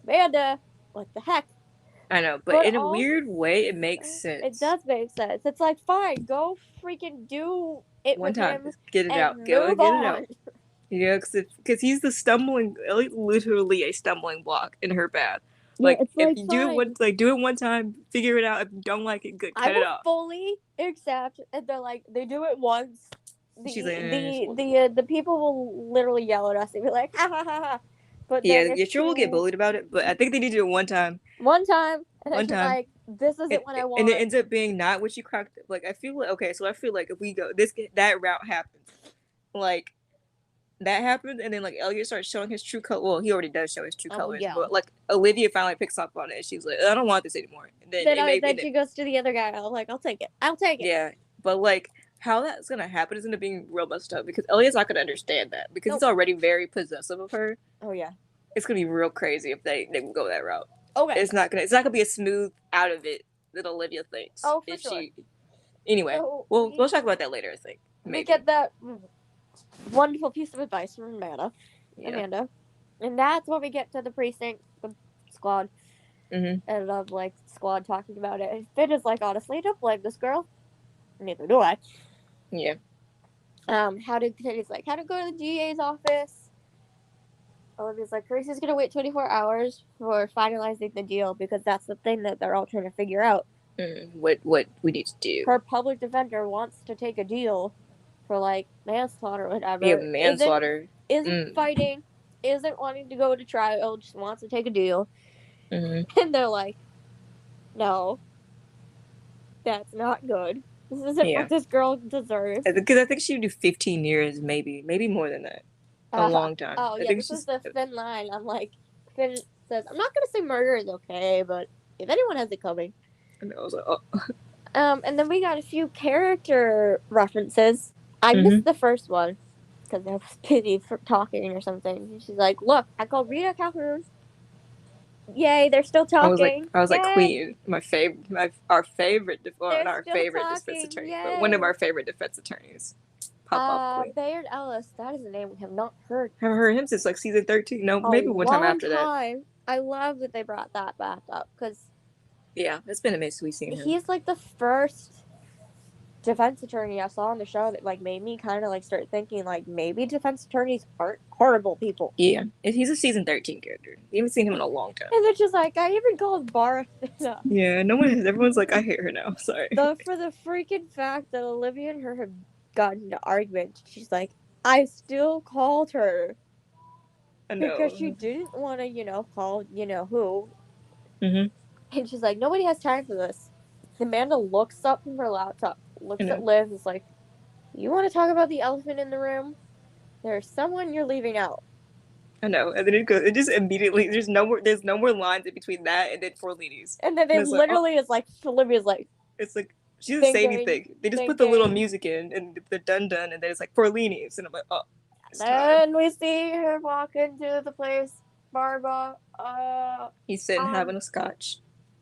Amanda, what the heck? I know, but in a weird way, it makes sense. It does make sense. It's like, fine, go freaking do it one with time. him. Get it out. Go get it out. Yeah, because he's literally a stumbling block in her path. Like, if you do it one time, figure it out. If you don't like it, good, cut it off. I fully accept, and they're like, they do it once. She's like, the people will literally yell at us and be like, ha ha ha ha. But yeah, sure we'll get bullied about it, but I think they need to do it one time. And then she's like, this isn't what I want. And it ends up being not what you cracked. Like, I feel like, if we go, that route happens. Like, that happens, and then, like, Elliot starts showing his true color. Well, he already does show his true colors, but, like, Olivia finally picks up on it, and she's like, I don't want this anymore. And then she goes to the other guy, I'm like, I'll take it. Yeah, but, like, how that's gonna happen is gonna be real messed up, because Elliot's not gonna understand that, because he's already very possessive of her. Oh, yeah. It's gonna be real crazy if they go that route. Okay. It's not gonna be a smooth out of it that Olivia thinks. Oh, for sure. Anyway, we'll talk about that later, I think. Maybe. We get that wonderful piece of advice from Amanda. And that's when we get to the precinct, the squad. And of like squad talking about it. And Finn is like, honestly, don't blame this girl. Neither do I. Yeah. How to go to the DA's office. Olivia's like, Grace gonna wait 24 hours for finalizing the deal because that's the thing that they're all trying to figure out. What we need to do. Her public defender wants to take a deal for, like, manslaughter or whatever. Yeah, manslaughter. Isn't fighting, isn't wanting to go to trial, just wants to take a deal. Mm-hmm. And they're like, no, that's not good. This isn't what this girl deserves. Because I think she would do 15 years, maybe more than that. A long time. Oh, yeah, this is the thin line. I'm like, Finn says, I'm not going to say murder is okay, but if anyone has it coming. And I was like, oh. And then we got a few character references. I missed the first one because I was busy for talking or something. And she's like, look, I called Rita Calhoun. Yay, they're still talking. I was like, Queen, our favorite defense attorney, Yay. but one of our favorite defense attorneys. Pop off, Queen. Bayard Ellis, that is a name we have not heard. Haven't heard him since like season 13. No, maybe one time after that. I love that they brought that back up because it's been a minute since we've seen him. He's like the first defense attorney I saw on the show that like made me kind of like start thinking like maybe defense attorneys aren't horrible people. Yeah, he's a season 13 character. You haven't seen him in a long time. And it's just like I even called Barson up. Yeah, no one has. Everyone's like, I hate her now. Sorry. For the freaking fact that Olivia and her have gotten into argument, she's like, I still called her. I know. Because she didn't want to, call who. Mm-hmm. And she's like, nobody has time for this. Amanda looks up from her laptop, looks at Liv, and is like, you want to talk about the elephant in the room? There's someone you're leaving out. I know. And then it just immediately, there's no more lines in between that and then Forlini's. And then it literally is like, Olivia's like. It's like, she doesn't say anything. They just put the little music in and the dun-dun, and then it's like Forlini's. And I'm like, oh. Then we see her walk into the place. Barba. He's sitting having a scotch.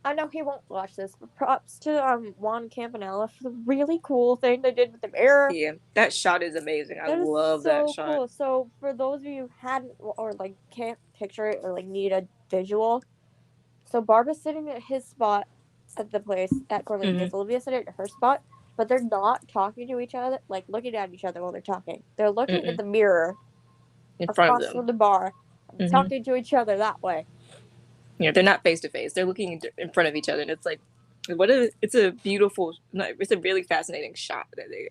I know he won't watch this, but props to Juan Campanella for the really cool thing they did with the mirror. Yeah, that shot is amazing. I love that shot. Cool. So for those of you who hadn't or like can't picture it or like need a visual, so Barbara's sitting at his spot at the place at Forlini's. Olivia's sitting at her spot, but they're not talking to each other, like looking at each other while they're talking. They're looking at the mirror in front of them from the bar, talking to each other that way. Yeah, they're not face to face. They're looking in front of each other, and it's like, it's a beautiful, it's a really fascinating shot that they.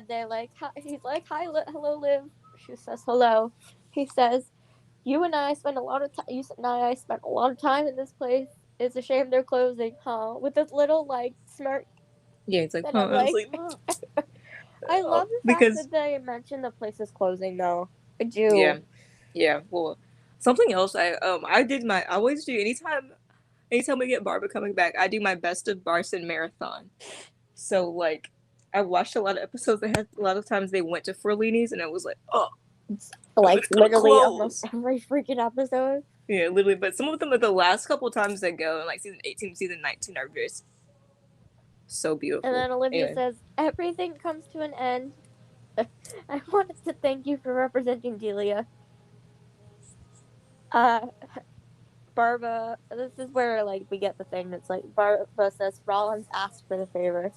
They're like, he's like, hi, hello, Liv. She says hello. He says, you and I spent a lot of time. You and I spent a lot of time in this place. It's a shame they're closing, huh? With this little like smirk. Yeah, it's like, huh? I love the fact that they mentioned the place is closing, though. I do. Yeah. Well. Something else I always do anytime we get Barbara coming back, I do my best of Barson marathon. So like I watched a lot of episodes that had a lot of times they went to Forlini's and it was like, oh, like literally almost every freaking episode. Yeah, literally, but some of them the last couple of times they go in like season 18, season 19 are just so beautiful. And then Olivia says, everything comes to an end. I wanted to thank you for representing Delia. Barba, this is where like we get the thing that's like Barba says Rollins asked for the favor,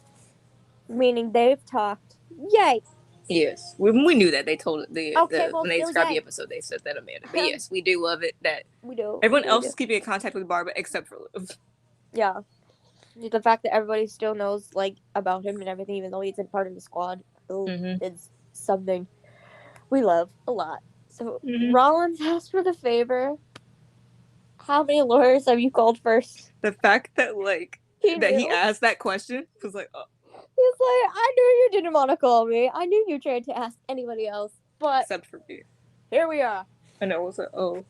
meaning they've talked. Yay! Yes, we knew that. They told when they described the episode, they said that, Amanda. But yes, we do love it that we do. Everyone else is keeping in contact with Barba except for Liv. Yeah, the fact that everybody still knows like about him and everything, even though he's in part of the squad, is something we love a lot. So Rollins asked for the favor. How many lawyers have you called first? The fact that like he asked that question was like, oh. He's like, I knew you didn't want to call me. I knew you tried to ask anybody else, but except for me. Here we are. I know. It was like, oh.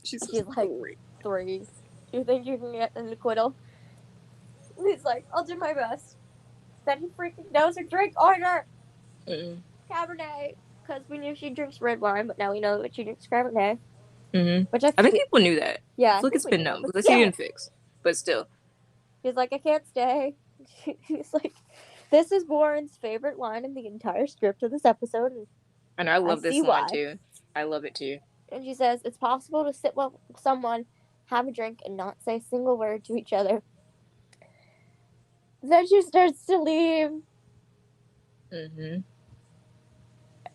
She's like 3. Do you think you can get an acquittal? And he's like, I'll do my best. Then he freaking knows her drink order. Cabernet. Because we knew she drinks red wine, but now we know that she drinks Cabernet. Which I think people knew that. Yeah. I feel like it's been known. Because he didn't fix. But still. He's like, I can't stay. He's like, this is Warren's favorite line in the entire script of this episode. And I love this line too. I love it too. And she says, it's possible to sit with someone, have a drink, and not say a single word to each other. Then she starts to leave. And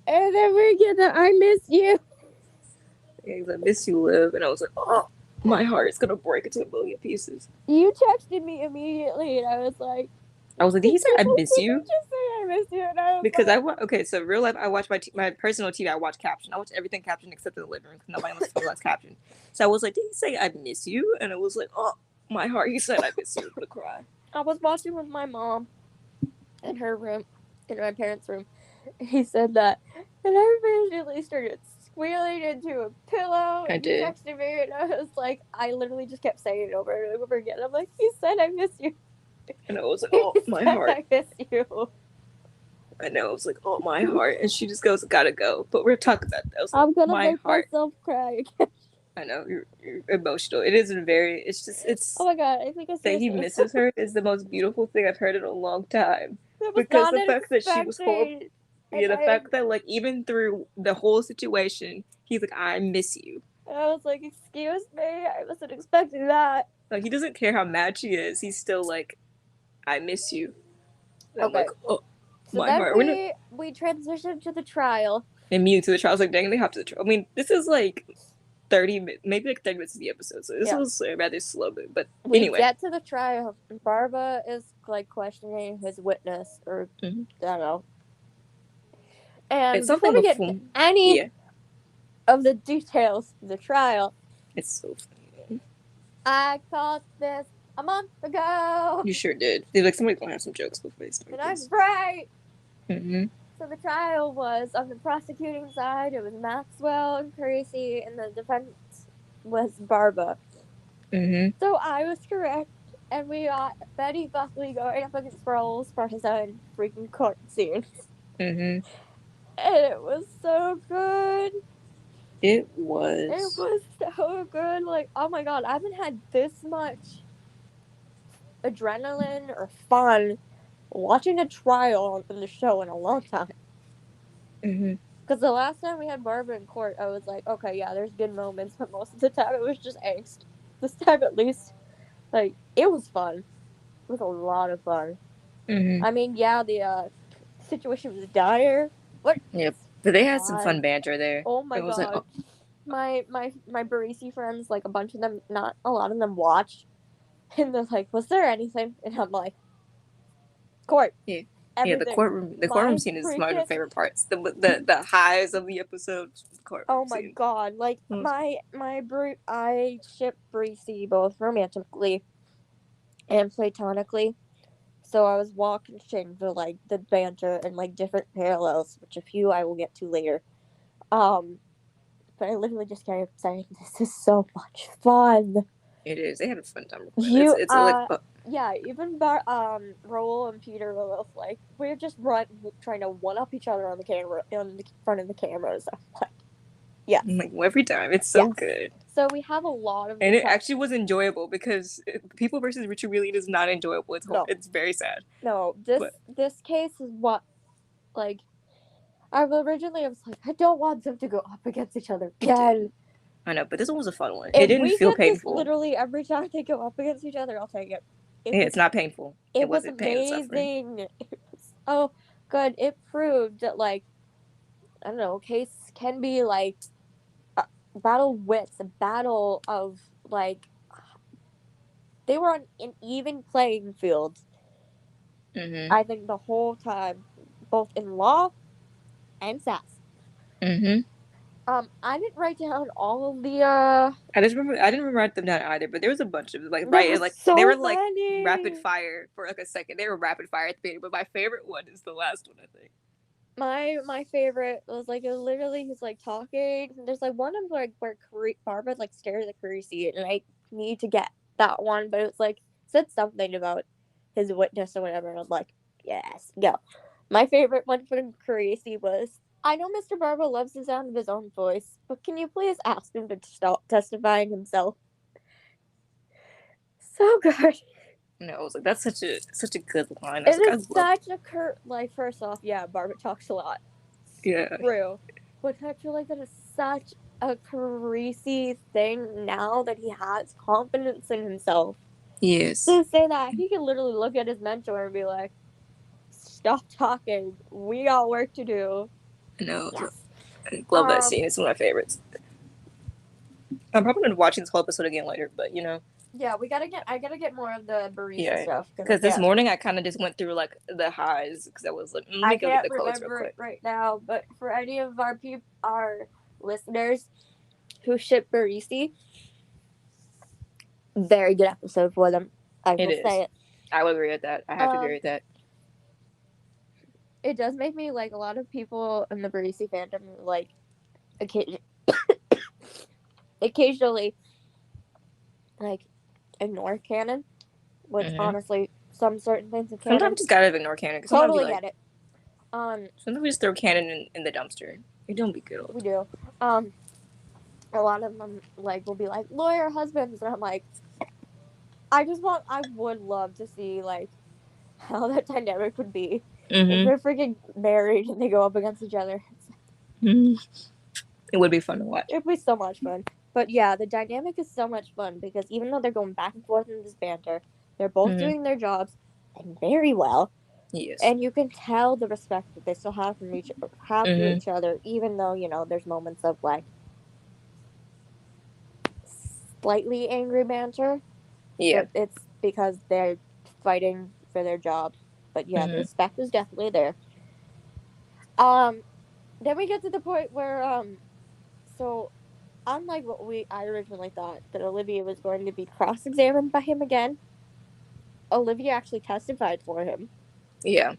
then we get the I miss you. Yeah, he's like, miss you, Liv. And I was like, oh, my heart is going to break into a million pieces. You texted me immediately, and I was like, did he say I miss you? Just say I miss you. And I was Because like, so real life, I watch my personal TV, I watch caption. I watch everything captioned except in the living room because nobody wants to watch caption. So I was like, did he say I miss you? And I was like, oh, my heart, he said I miss you. I'm going to cry. I was watching with my mom in her room, in my parents' room. He said that, and I immediately started squealing into a pillow. I did. He texted me, and I was like, I literally just kept saying it over and over again. I'm like, he said I miss you. And I was like, oh, my heart. I miss you. I know. I was like, oh, my heart. And she just goes, gotta go. But we're talking about that. I'm gonna make myself cry again. I know, you're emotional. It is it's oh my god, I think I that he misses her is the most beautiful thing I've heard in a long time. Because the fact that she was horrible. Yeah, the fact that, like, even through the whole situation, he's like, I miss you. And I was like, excuse me, I wasn't expecting that. Like, he doesn't care how mad she is. He's still like, I miss you. And okay. I'm like, oh, so my then heart. We transitioned to the trial. And me to the trial. I was like, dang, they have to the trial. I mean, this is like 30 minutes of the episode, so this was rather slow, but anyway. We get to the trial. Barba is, like, questioning his witness, or I don't know. And before we get any of the details of the trial, it's so funny. I caught this a month ago. You sure did. They're like, somebody's gonna have some jokes before they start. And I'm right. Mm-hmm. So the trial was, on the prosecuting side, it was Maxwell and Tracy, and the defense was Barba. Mm-hmm. So I was correct, and we got Betty Buckley going up against Rolls for his own freaking court scene. Mm-hmm. And it was so good. It was. It was so good. Like, oh my god, I haven't had this much adrenaline or fun watching a trial in the show in a long time. Mm-hmm. Because the last time we had Barbara in court, I was like, okay, yeah, there's good moments, but most of the time it was just angst. This time, at least, like, it was fun. It was a lot of fun. Mm-hmm. I mean, yeah, the situation was dire. What? Yep, but they had some fun banter there. Oh my god. Like, oh. My Barisi friends, like, a bunch of them, not a lot of them watched, and they're like, was there anything? And I'm like, court. Yeah. Everything. Yeah, the courtroom scene is one of my favorite parts. The highs of the episode. Oh my god! Like, I ship Barisi both romantically and platonically. So I was watching the banter and, like, different parallels, which a few I will get to later. But I literally just kept saying, this is so much fun. It is. They had a fun time. Yeah, even Roll and Peter were both like, we're just trying to one-up each other on the camera, in the front of the cameras. I'm like, yeah. Like, every time. It's so good. So we have a lot of... And it actually was enjoyable, because People versus Richard really is not enjoyable. It's very sad. No, this case is what, like, I was like, I don't want them to go up against each other again. I know, but this one was a fun one. It didn't feel painful. Literally every time they go up against each other, I'll take it. It's not painful. It was amazing. It was so good. It proved that, like, I don't know, case can be, like, a battle wits, a battle of, like, they were on an even playing field. Mm-hmm. I think the whole time, both in law and sass. Mm-hmm. I didn't write down all of the I didn't write them down either, but there was a bunch of, like, so they were like many. Rapid fire for, like, a second. They were rapid fire at the beginning, but my favorite one is the last one, I think. My favorite was, like, literally he's, like, talking. There's, like, one of, like, where Barbara, like, stares at Carisi, and I need to get that one, but it was, like, said something about his witness or whatever, and I'm like, yes, go. My favorite one from Carisi was, I know Mr. Barba loves the sound of his own voice, but can you please ask him to stop testifying himself? So good. No, I was like, that's such a good line. It is such a like, first off, yeah, Barba talks a lot. Yeah. True. But I feel like that is such a Carisi thing now that he has confidence in himself. Yes. To say that, he can literally look at his mentor and be like, stop talking. We got work to do. No. Yes. I love that scene. It's one of my favorites. I'm probably gonna be watching this whole episode again later, but you know. Yeah, I gotta get more of the Barson stuff. Because this morning I kind of just went through like the highs because I was like, let me go get the quotes real quick. Right now, but for any of our listeners who ship Rollisi, very good episode for them. I will say it. I would agree with that. I have to agree with that. It does make me like a lot of people in the Rollisi fandom like occasionally like ignore canon, which honestly, some certain things of canon. Sometimes you just gotta ignore canon. Totally get it. Sometimes we just throw canon in the dumpster. We don't be good. We do. A lot of them like will be like lawyer husbands, and I'm like, I would love to see like how that dynamic would be if they're freaking married and they go up against each other. It would be fun to watch. It'd be so much fun. But yeah, the dynamic is so much fun because even though they're going back and forth in this banter, they're both doing their jobs and very well. Yes. And you can tell the respect that they still have for each other, even though, you know, there's moments of like slightly angry banter. Yeah. But it's because they're fighting for their job. But yeah, the respect is definitely there. Then we get to the point where so unlike what I originally thought that Olivia was going to be cross-examined by him again, Olivia actually testified for him. Yeah.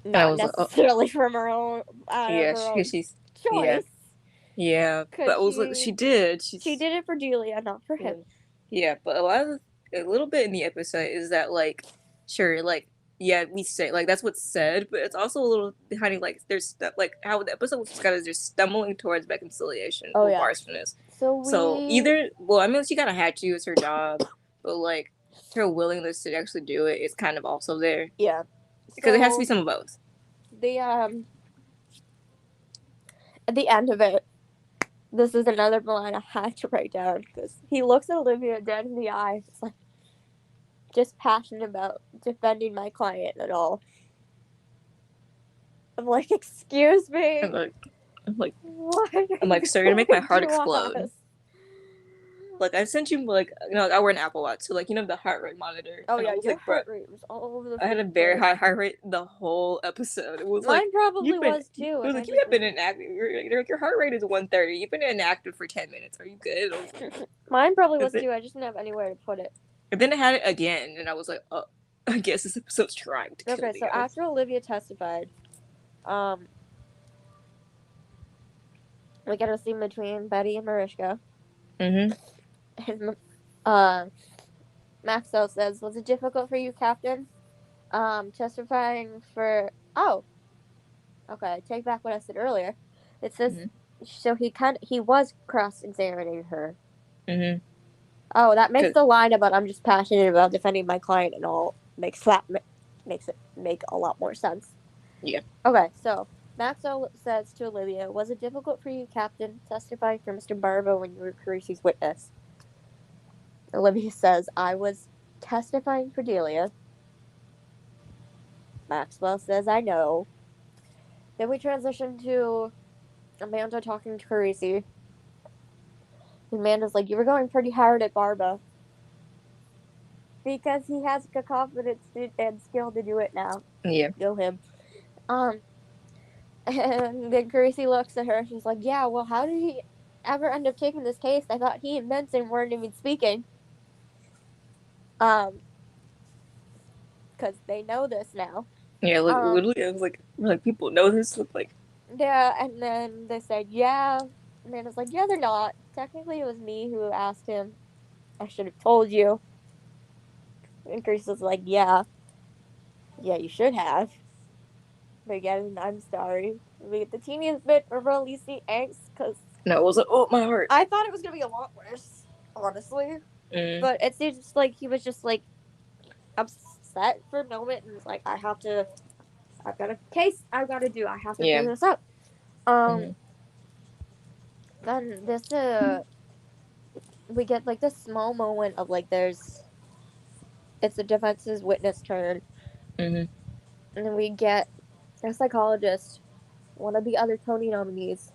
Not necessarily from her own she's choice. Yeah. But she did. She did it for Delia, not for him. Yeah, but a little bit in the episode is that like, sure, like, yeah, we say like that's what's said, but it's also a little behind like there's like how the episode was kind of just stumbling towards reconciliation. Oh yeah. Barson is. So either I mean she kind of had to, it's her job, but like her willingness to actually do it is kind of also there. Yeah. Because it has to be some of both. At the end of it, this is another line I had to write down because he looks at Olivia dead in the eye. It's like, just passionate about defending my client at all. I'm like, excuse me. I'm like, what? I'm like, sorry to make my heart explode. Like I sent you like I wear an Apple Watch, so like the heart rate monitor. Oh yeah, your heart rate was all over the. I had a very high heart rate the whole episode. It was mine probably was too. It was like you have been inactive. Your heart rate is 130. You've been inactive for 10 minutes. Are you good? Mine probably was too. I just didn't have anywhere to put it. And then I had it again, and I was like, oh, I guess this episode's trying to. Okay, so after Olivia testified, we get a scene between Betty and Mariska. And Maxwell says, "Was it difficult for you, Captain? Testifying for okay, I take back what I said earlier. It says so he was cross-examining her. Oh, that makes the line about I'm just passionate about defending my client and all makes it make a lot more sense. Yeah. Okay, so Maxwell says to Olivia, "Was it difficult for you, Captain, testifying for Mr. Barbo when you were Carisi's witness?" Olivia says, "I was testifying for Delia." Maxwell says, "I know." Then we transition to Amanda talking to Carisi. Amanda's like, "You were going pretty hard at Barbo." Because he has the confidence and skill to do it now. Yeah. Go him. And then Carisi looks at her. She's like, "Yeah, well, how did he ever end up taking this case? I thought he and Benson weren't even speaking." Because they know this now. Yeah, literally, I was like, people know this. Yeah, and then they said, "Yeah." Amanda's like, "Yeah, they're not. Technically, it was me who asked him. I should have told you." And Chris was like, "Yeah, you should have." But again, I'm sorry. We get the teeniest bit of Rollisi angst because no, it was like, oh, my heart. I thought it was gonna be a lot worse, honestly. But it seems like he was just like upset for a moment and was like, I've got a case I've got to do. I have to figure this out. Then this we get like this small moment of like it's the defense's witness turn. And then we get a psychologist, one of the other Tony nominees,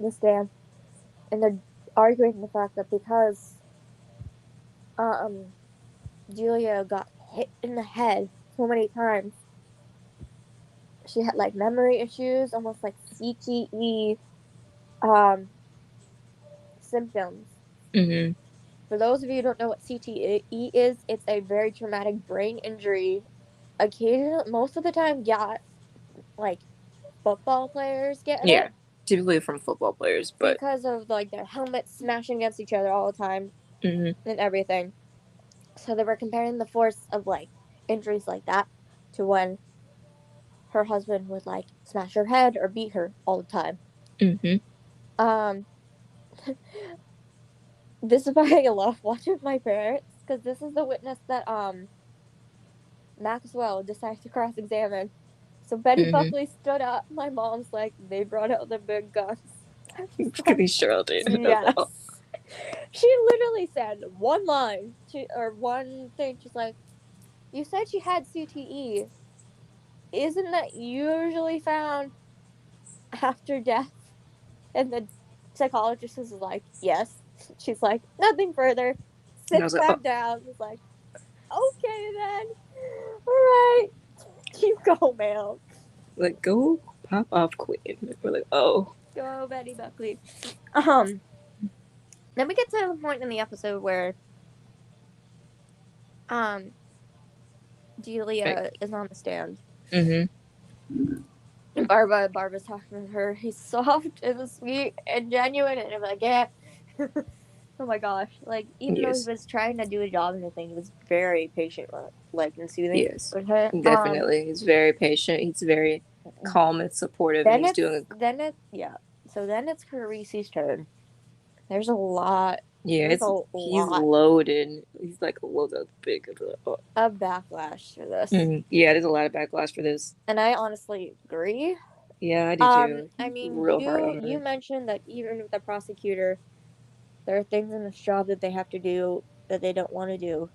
the stand, and they're arguing the fact that because Julia got hit in the head so many times, she had like memory issues, almost like CTE symptoms. Mm-hmm. For those of you who don't know what CTE is, it's a very traumatic brain injury. Occasionally, most of the time, yeah, like football players get Yeah, it typically from football players, but because of like their helmets smashing against each other all the time mm-hmm. and everything. So they were comparing the force of like injuries like that to when her husband would like smash her head or beat her all the time. Mm-hmm. Um, this is why I love watching with my parents because this is the witness that Maxwell decided to cross-examine. So Betty Mm-hmm. Buckley stood up. My mom's like, they brought out the big guns. Pretty sure did. Yes. She literally said one line or one thing. She's like, "You said she had CTE. Isn't that usually found after death?" And the psychologist is like, "Yes." She's like, "Nothing further." And I Sits was like, oh, back down. She's like, "Okay then. All right. You go, ma'am. like go pop off, Queen. We're like, oh, Go, Betty Buckley." Then we get to the point in the episode where um Delia is on the stand. mm-hmm. And Barbara's talking to her. He's soft and sweet and genuine, and I'm like, yeah. Oh my gosh! Like, even though he Yes, was trying to do a job and everything, he was very patient, like, and soothing yes, with her. definitely. He's very patient. He's very calm and supportive, and Then he's doing. so then it's Carisi's turn. There's a lot. Yeah, There's it's a he's lot loaded. He's like loaded up big. of backlash for this, Yeah, there's a lot of backlash for this. and I honestly agree. Yeah, I do too. I mean, Real hard on you her. mentioned that even with the prosecutor, there are things in this job that they have to do that they don't want to do.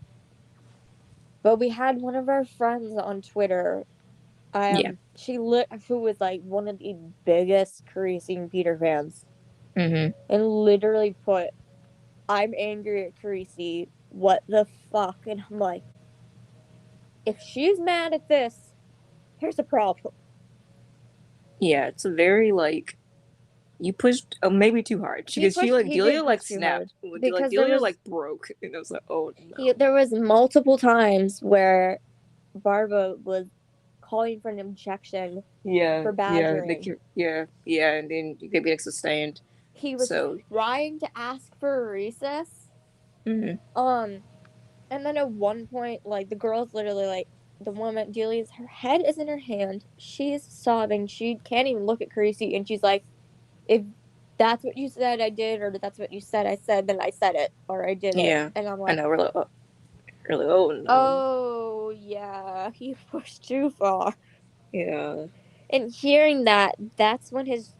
But we had one of our friends on Twitter. Yeah. Who was like one of the biggest Carisi and Peter fans, Mm-hmm. and literally put, "I'm angry at Carisi. What the fuck?" And I'm like, if she's mad at this, here's a problem. Yeah, it's a very like you pushed maybe too hard because He did Delia like push too hard snapped. Like because Delia like broke, and I was like, oh no. there was multiple times where Barbara was calling for an objection Yeah, for badgering. yeah, and then you could be like sustained. He was So. trying to ask for a recess. Mm-hmm. And then at one point, like, the girl's literally like, the woman, Delia's, her head is in her hand. She's sobbing. She can't even look at Carisi. And she's like, if that's what you said I did, or that's what you said I said, then I said it, or I did it. Yeah, And I'm I like, know. We're like, oh no. oh, yeah, he pushed too far. Yeah. And hearing that, that's when his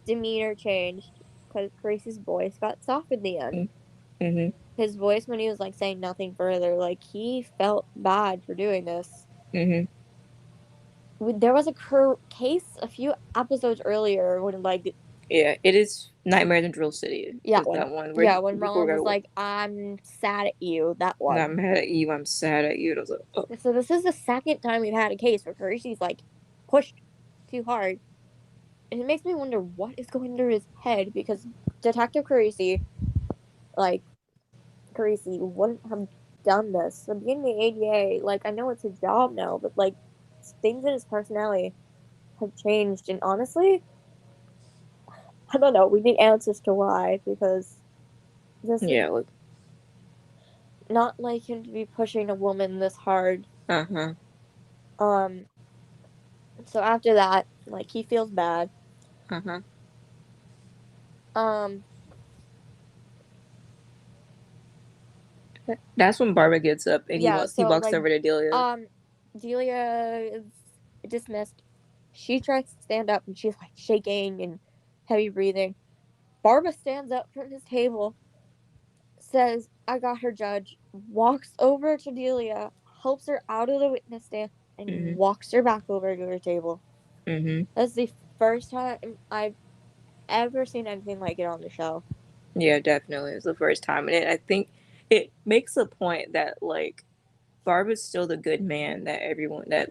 demeanor changed. Because Carisi's voice got soft in the end. Mm-hmm. His voice when he was like saying nothing further, like he felt bad for doing this. Mm-hmm. There was a case a few episodes earlier when like Yeah, it is Nightmares in Drill City. yeah That one. when Before Roland we was got like, "I'm sad at you," that not one. mad at you. I'm sad at you. And I was like, oh. So this is the second time we've had a case where Carisi's like pushed too hard, and it makes me wonder what is going through his head, because Detective Carisi, like, Carisi wouldn't have done this. So being the ADA, like, I know it's his job now, but like things in his personality have changed, and honestly, I don't know. We need answers to why, because this is Yeah. Like. not like him to be pushing a woman this hard. Uh-huh. So after that, like, he feels bad. Uh-huh. Um That's when Barbara gets up and yeah, he so walks like over to Delia. Delia is dismissed. She tries to stand up and she's like shaking and heavy breathing. Barbara stands up from his table, says, "I got her, Judge," walks over to Delia, helps her out of the witness stand, and Mm-hmm. walks her back over to her table. Mm-hmm. That's the first time I've ever seen anything like it on the show. Yeah, definitely. It's the first time. And I think it makes a point that, like, Barb is still the good man that everyone, that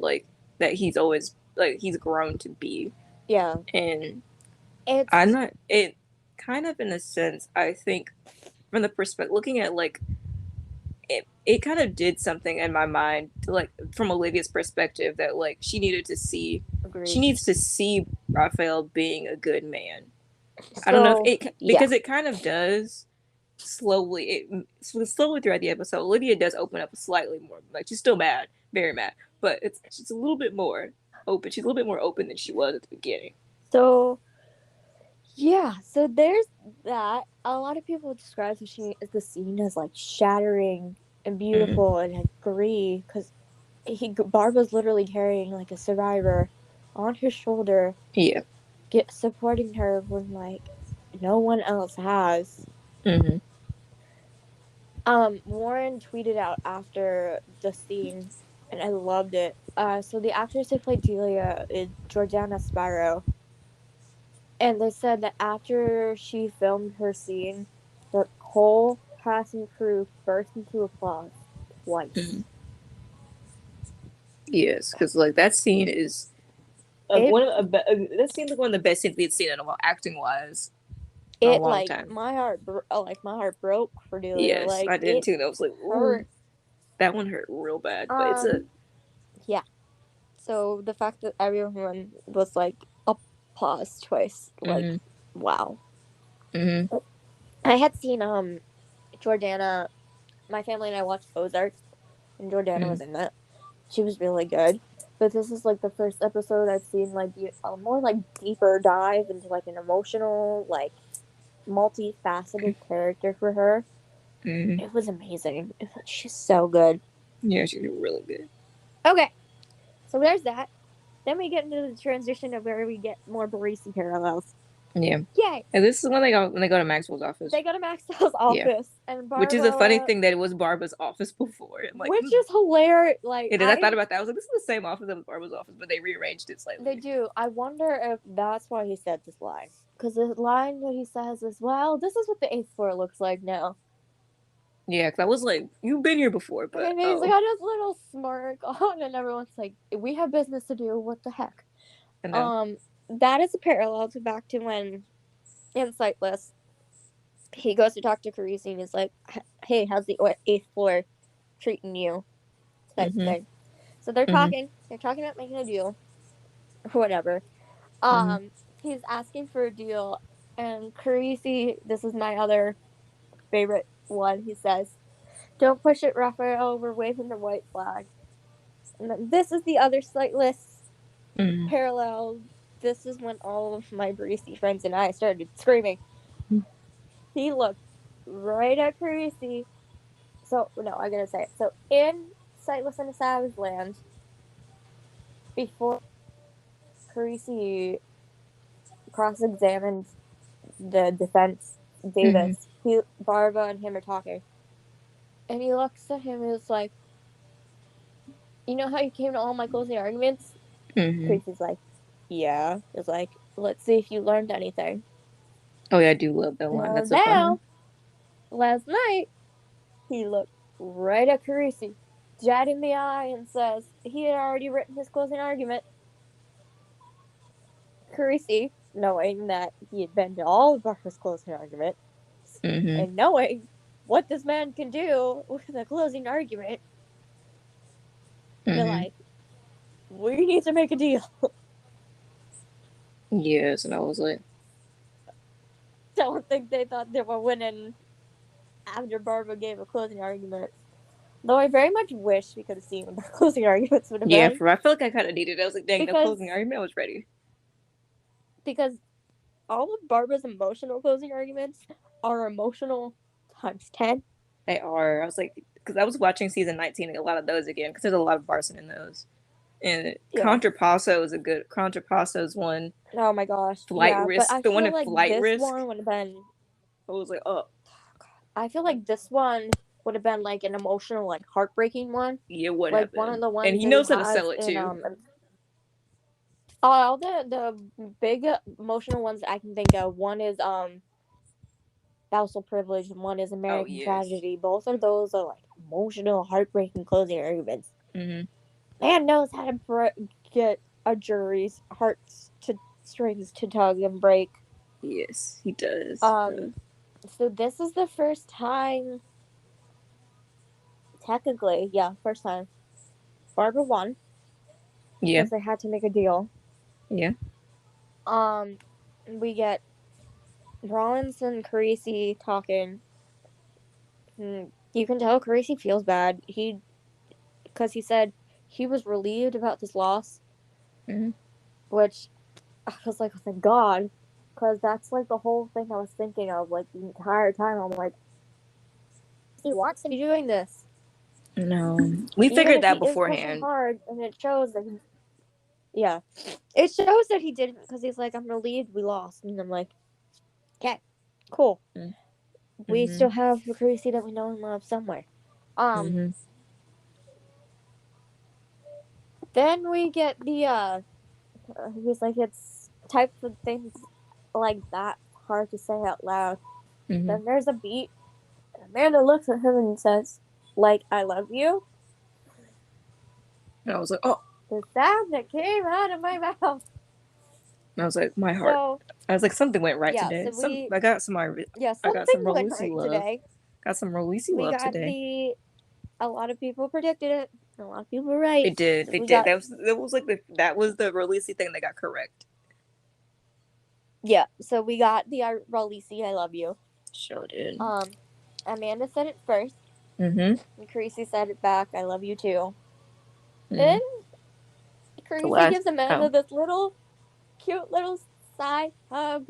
he's always, like, he's grown to be. Yeah. And It's it kind of, in a sense, I think, from the perspective, looking at, like, it kind of did something in my mind, like, from Olivia's perspective, that, like, she needs to see Raphael being a good man. so, I don't know if because yeah. it kind of does slowly throughout the episode. Olivia does open up slightly more. Like, she's still mad, very mad, but she's a little bit more open. She's a little bit more open than she was at the beginning. So yeah, so there's that. A lot of people describe the scene as like shattering and beautiful, and I agree because Barbara's literally carrying like a survivor on his shoulder, Yeah. supporting her when like no one else has. Mm-hmm. Warren tweeted out after the scene, and I loved it. So the actress who played Julia is Jordana Sparrow. And they said that after she filmed her scene, the whole cast and crew burst into applause twice. Mm-hmm. Yes, because, like, that scene is that seems like one of the best scenes we've seen in a while, acting wise. In a long time. My heart broke for Julia. Yes, like, I did too. I was like, ooh, that one hurt real bad. But yeah. So the fact that everyone was like applause twice, like, wow. Mm-hmm. I had seen Jordana. My family and I watched Ozark, and Jordana was in that. She was really good. But this is like the first episode I've seen like a more like deeper dive into like an emotional, like multifaceted character for her. Mm-hmm. It was amazing. She's so good. Yeah, she's really good. Okay, so there's that. Then we get into the transition of where we get more Barisi parallels. Yeah. Yay! And this is when they go to Maxwell's office. They go to Maxwell's office, and Barbara, which is a funny thing that it was Barbara's office before. And, like, which is hilarious. Like, I thought about that. I was like, this is the same office that was Barbara's office, but they rearranged it slightly. They do. I wonder if that's why he said this line. Because the line that he says is, well, this is what the 8th floor looks like now. Yeah, because I was like, you've been here before, but... And he's got his little smirk on, and everyone's like, we have business to do, what the heck? That is a parallel back to when, in Sightless, he goes to talk to Carisi, and he's like, hey, how's the 8th floor treating you? Type thing. So they're talking about making a deal, or whatever. He's asking for a deal, and Carisi, this is my other favorite one, he says, don't push it, Raphael, we're waving the white flag. And then this is the other Sightless parallel. This is when all of my Barisi friends and I started screaming. He looked right at Carisi. So, no, I gotta say it. So, in Sightless in a Savage Land, before Carisi cross-examined the defense, Davis, Barbara and him are talking. And he looks at him and is like, you know how you came to all my closing arguments? Carisi's like, yeah. It's like, let's see if you learned anything. Oh, yeah, I do love that one. That's so funny. Last night, he looked right at Carisi, dead in the eye, and says he had already written his closing argument. Carisi, knowing that he had been to all of Barbara's closing arguments, and knowing what this man can do with a closing argument, they're like, we need to make a deal. Yes, and I was like, don't think they thought they were winning after Barbara gave a closing argument. Though I very much wish we could have seen what the closing arguments would have been. Yeah, I feel like I kind of needed it. I was like, dang, that closing argument, I was ready. Because all of Barbara's emotional closing arguments are emotional times 10. They are. I was like, because I was watching season 19 and a lot of those again, because there's a lot of Barson in those. And Contrapasso is a good. Contrapasso's one. Oh my gosh. Flight risk. The one in flight risk. This one would have been. I was like, oh. I feel like this one would have been like an emotional, like heartbreaking one. Yeah, what like one of the ones. And he knows how to sell it too. All the big emotional ones I can think of. One is spousal privilege, and one is American Tragedy. Both of those are like emotional, heartbreaking closing arguments. Mm-hmm. Man knows how to get a jury's strings to tug and break. Yes, he does. So this is the first time, technically, first time Barbara won. Yeah. Because they had to make a deal. Yeah. We get Rollins and Carisi talking. You can tell Carisi feels bad. Because he said he was relieved about this loss. Mm-hmm. Which I was like, oh, thank God. Because that's like the whole thing I was thinking of. Like the entire time, I'm like, he wants to be doing this. No, we figured that beforehand. Is pushing hard, and it shows that it shows that he didn't, because he's like, I'm relieved we lost, and I'm like, okay, cool. Mm-hmm. We still have the Carisi that we know and love somewhere. Then we get the he's like, it's types of things like that hard to say out loud. Then there's a beat. Amanda looks at him and says, like, I love you. And I was like, oh. The sound that came out of my mouth. And I was like, my heart. So, I was like, something went right today. So I got some Rollisi love today. Got some Rollisi love today. A lot of people predicted it. A lot of people were right. It did. It did. That was the Rollisi thing that got correct. Yeah. So we got the Rollisi, I love you. Sure did. Amanda said it first. And Carisi said it back. I love you too. Then Carisi gives Amanda this cute little side hug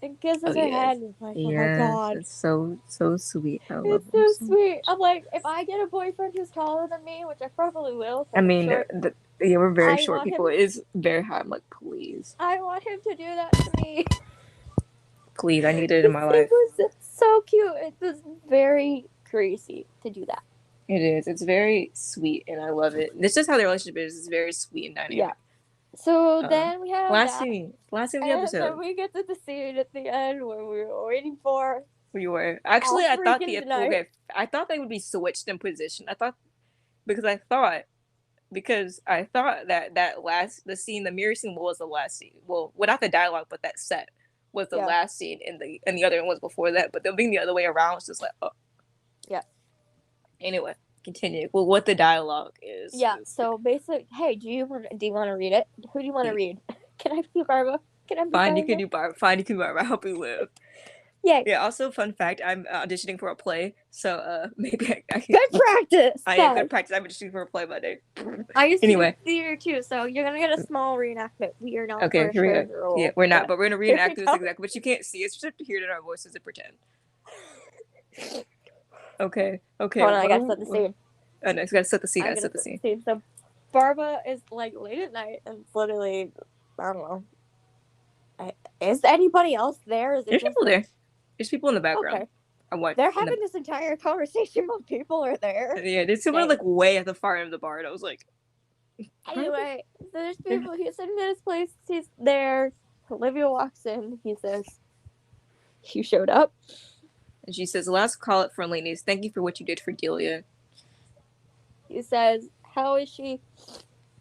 and kisses her head. And like, oh my God. It's so sweet. It's so sweet. I'm like, if I get a boyfriend who's taller than me, which I probably will. I mean, we're very short people. It is very high. I'm like, please. I want him to do that to me. Please, I need it in my life. It was so cute. It was very crazy to do that. It is. It's very sweet, and I love it. This is how the relationship is. It's very sweet and dynamic. Yeah. So then we have last scene of the episode. And then we get to the scene at the end where we were waiting for. We were actually. I thought I thought they would be switched in position. I thought that the scene, the mirror scene, was the last scene. Well, without the dialogue, but that set was the last scene, and the other one was before that. But them being the other way around was just like, oh. Yeah. Anyway, continue. Well, what the dialogue is. Yeah. So basically, hey, do you want to read it? Who do you want to read? Can I be Barbara? Fine, you can do Barbara. Fine, you can do Barbara. I hope you live. Yay. Yeah. Also, fun fact: I'm auditioning for a play, so maybe I can. Good practice. I am good practice. I'm auditioning for a play Monday. I used to do theater too, so you're gonna get a small reenactment. We are not. Okay, here we go. Yeah, we're not, but we're gonna reenact this exactly. But you can't see. It's just have to hear it in our voices and pretend. Okay. Hold on, I gotta set the scene. Oh, no, I gotta set the scene. I gotta set the scene. So, Barbara is like late at night, and it's literally, I don't know. Is anybody else there? There's people there. There's people in the background. Okay. They're having this entire conversation while people are there. Yeah, there's someone like way at the far end of the bar, and I was like. Anyway, so there's people. He's sitting in his place. He's there. Olivia walks in. He says, "You showed up." And she says, "Last call at Forlini's. Thank you for what you did for Delia." He says, "How is she?"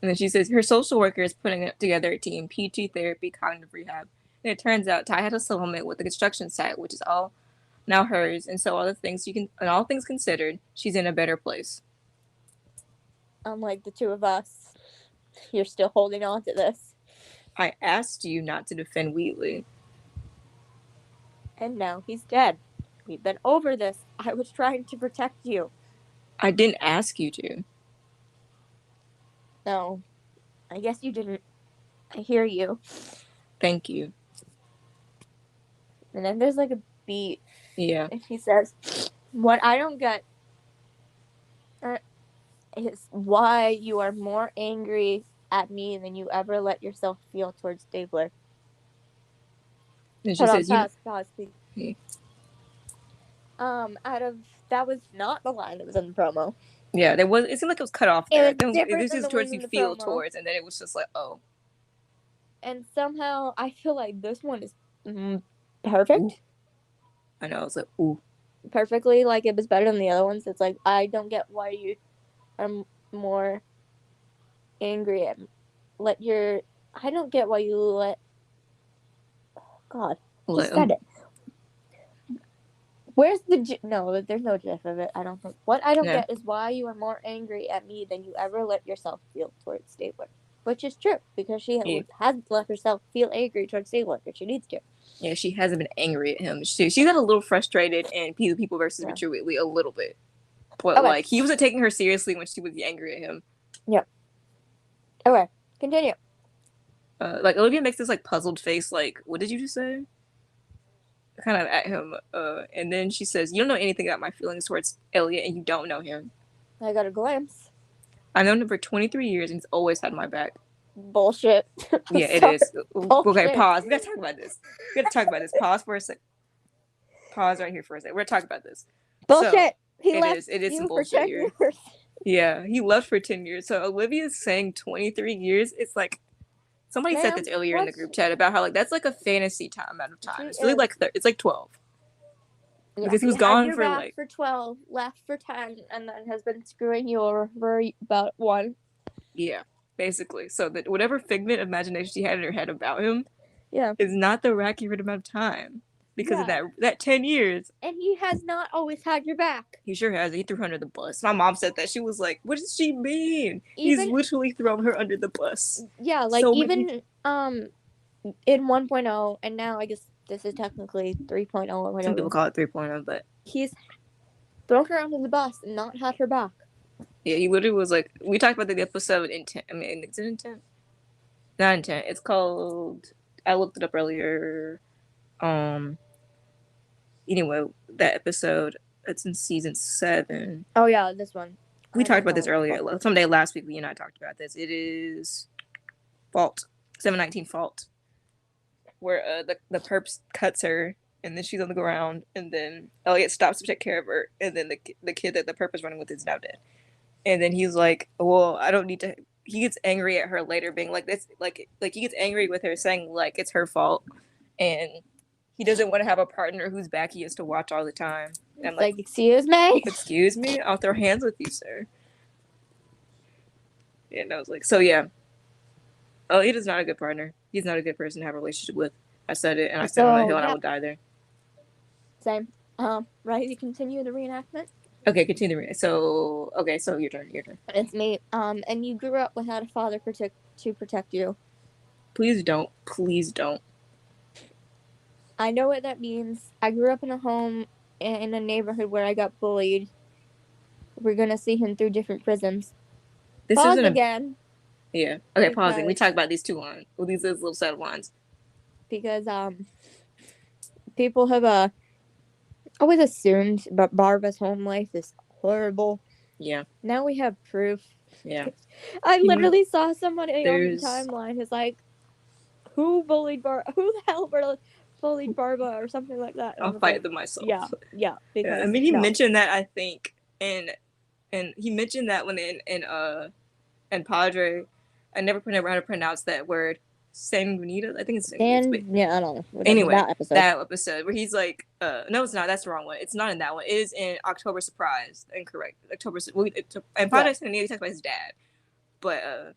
And then she says, "Her social worker is putting together a team, PT therapy, cognitive rehab." And it turns out Ty had a settlement with the construction site, which is all now hers. And so all things considered, she's in a better place. Unlike the two of us, you're still holding on to this. I asked you not to defend Wheatley. And now he's dead. We've been over this. I was trying to protect you. I didn't ask you to. No. I guess you didn't. I hear you. Thank you. And then there's like a beat. Yeah. And he says, what I don't get is why you are more angry at me than you ever let yourself feel towards Stabler. And she says, pause, please. Yeah. That was not the line that was in the promo. Yeah, it seemed like it was cut off there. This is towards you feel towards, and then it was just like, oh. And somehow I feel like this one is perfect. Ooh. I know. I was like, ooh. Perfectly, like, it was better than the other ones. It's like, I don't get why you are more angry at I don't get why you let. God, just said it. Where's the no? There's no gif of it. I don't think. What I don't get is why you are more angry at me than you ever let yourself feel towards Stabler, which is true because she hasn't let herself feel angry towards Stabler because she needs to. Yeah, she hasn't been angry at him. She got a little frustrated in People versus Richard Wheatley a little bit, but like he wasn't taking her seriously when she was angry at him. Yep. Okay, continue. Like Olivia makes this like puzzled face, like, what did you just say? Kind of at him, and then she says, "You don't know anything about my feelings towards Elliot, and you don't know him." I got a glimpse. I've known him for 23 years, and he's always had my back. Bullshit. Yeah, it is. Bullshit. Okay, pause. We gotta talk about this. Pause for a sec. Pause right here for a second. We're gonna talk about this. Bullshit. So, it is some bullshit here. Yeah, he left for 10 years. So Olivia's saying 23 years. It's like, somebody said this earlier in the group chat about how like that's like a fantasy amount of time. It's really like it's like 12. Yeah, because he was gone for like 12, left for 10, and then has been screwing you over for about 1. Yeah, basically. So that whatever figment of imagination she had in her head about him, yeah, is not the accurate amount of time because of that 10 years. And he has not always had your back. He sure has. He threw her under the bus. My mom said that. She was like, "What does she mean?" He's literally thrown her under the bus. Yeah, like so even in 1.0, and now I guess this is technically 3.0 or whatever. Some people call it 3.0, but he's thrown her under the bus and not had her back. Yeah, he literally was like, we talked about the episode Intent. I mean, is it Intent? Not Intent. It's called, I looked it up earlier. Anyway, that episode, it's in season 7. Oh yeah, this one. We talked about this earlier. Someday last week, we and I talked about this. It is Fault. 719 Fault. Where the perp cuts her, and then she's on the ground, and then Elliot stops to take care of her, and then the kid that the perp is running with is now dead. And then he's like, well, I don't need to. He gets angry at her later, being like, this, like he gets angry with her, saying like it's her fault, and he doesn't want to have a partner whose back he has to watch all the time. And I'm like, excuse me, I'll throw hands with you, sir. And I was like, so yeah, Elliot is not a good partner. He's not a good person to have a relationship with. I said it, and I said on the hill, and I will die there. Same. Ready to continue the reenactment? Okay, continue. So your turn. It's me. And you grew up without a father to protect you. Please don't. I know what that means. I grew up in a home in a neighborhood where I got bullied. We're gonna see him through different prisms. This Pause isn't again. Yeah. Okay, pausing. We talked about these 2 lines. Well, these little set of lines. Because people have always assumed that Barbara's home life is horrible. Yeah. Now we have proof. Yeah. I literally saw somebody on the timeline who's like, who the hell bullied Barbara or something like that. I'll fight them myself. Yeah. Because I mean, he mentioned that, I think, and he mentioned that when in Padre, I never know how to pronounce that word. Sanguinita? I think it's Sanguinita. Yeah, I don't know. Anyway, that episode where he's like, no, it's not. That's the wrong one. It's not in that one. It is in October Surprise. Incorrect. And Padre Sanguinita talks about his dad. But,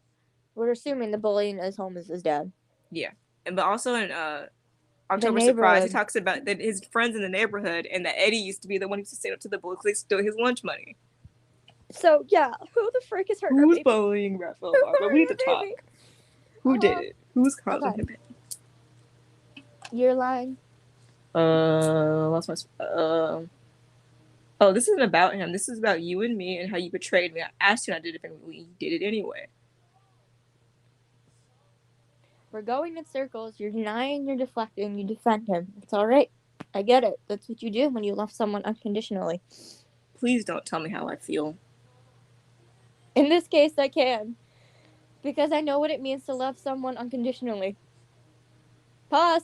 we're assuming the bully in his home is his dad. Yeah. But also in October Surprise, he talks about that his friends in the neighborhood, and that Eddie used to be the one who used to stand up to the bully because they stole his lunch money. So, yeah, who the frick is hurting Who's bullying Raphael Barber? We need to talk. Who did it? Who's causing him? You're lying. Lost my. Oh, this isn't about him. This is about you and me and how you betrayed me. I asked you not to defend me. You did it anyway. We're going in circles. You're denying, you're deflecting, you defend him. It's alright. I get it. That's what you do when you love someone unconditionally. Please don't tell me how I feel. In this case, I can. Because I know what it means to love someone unconditionally. Pause.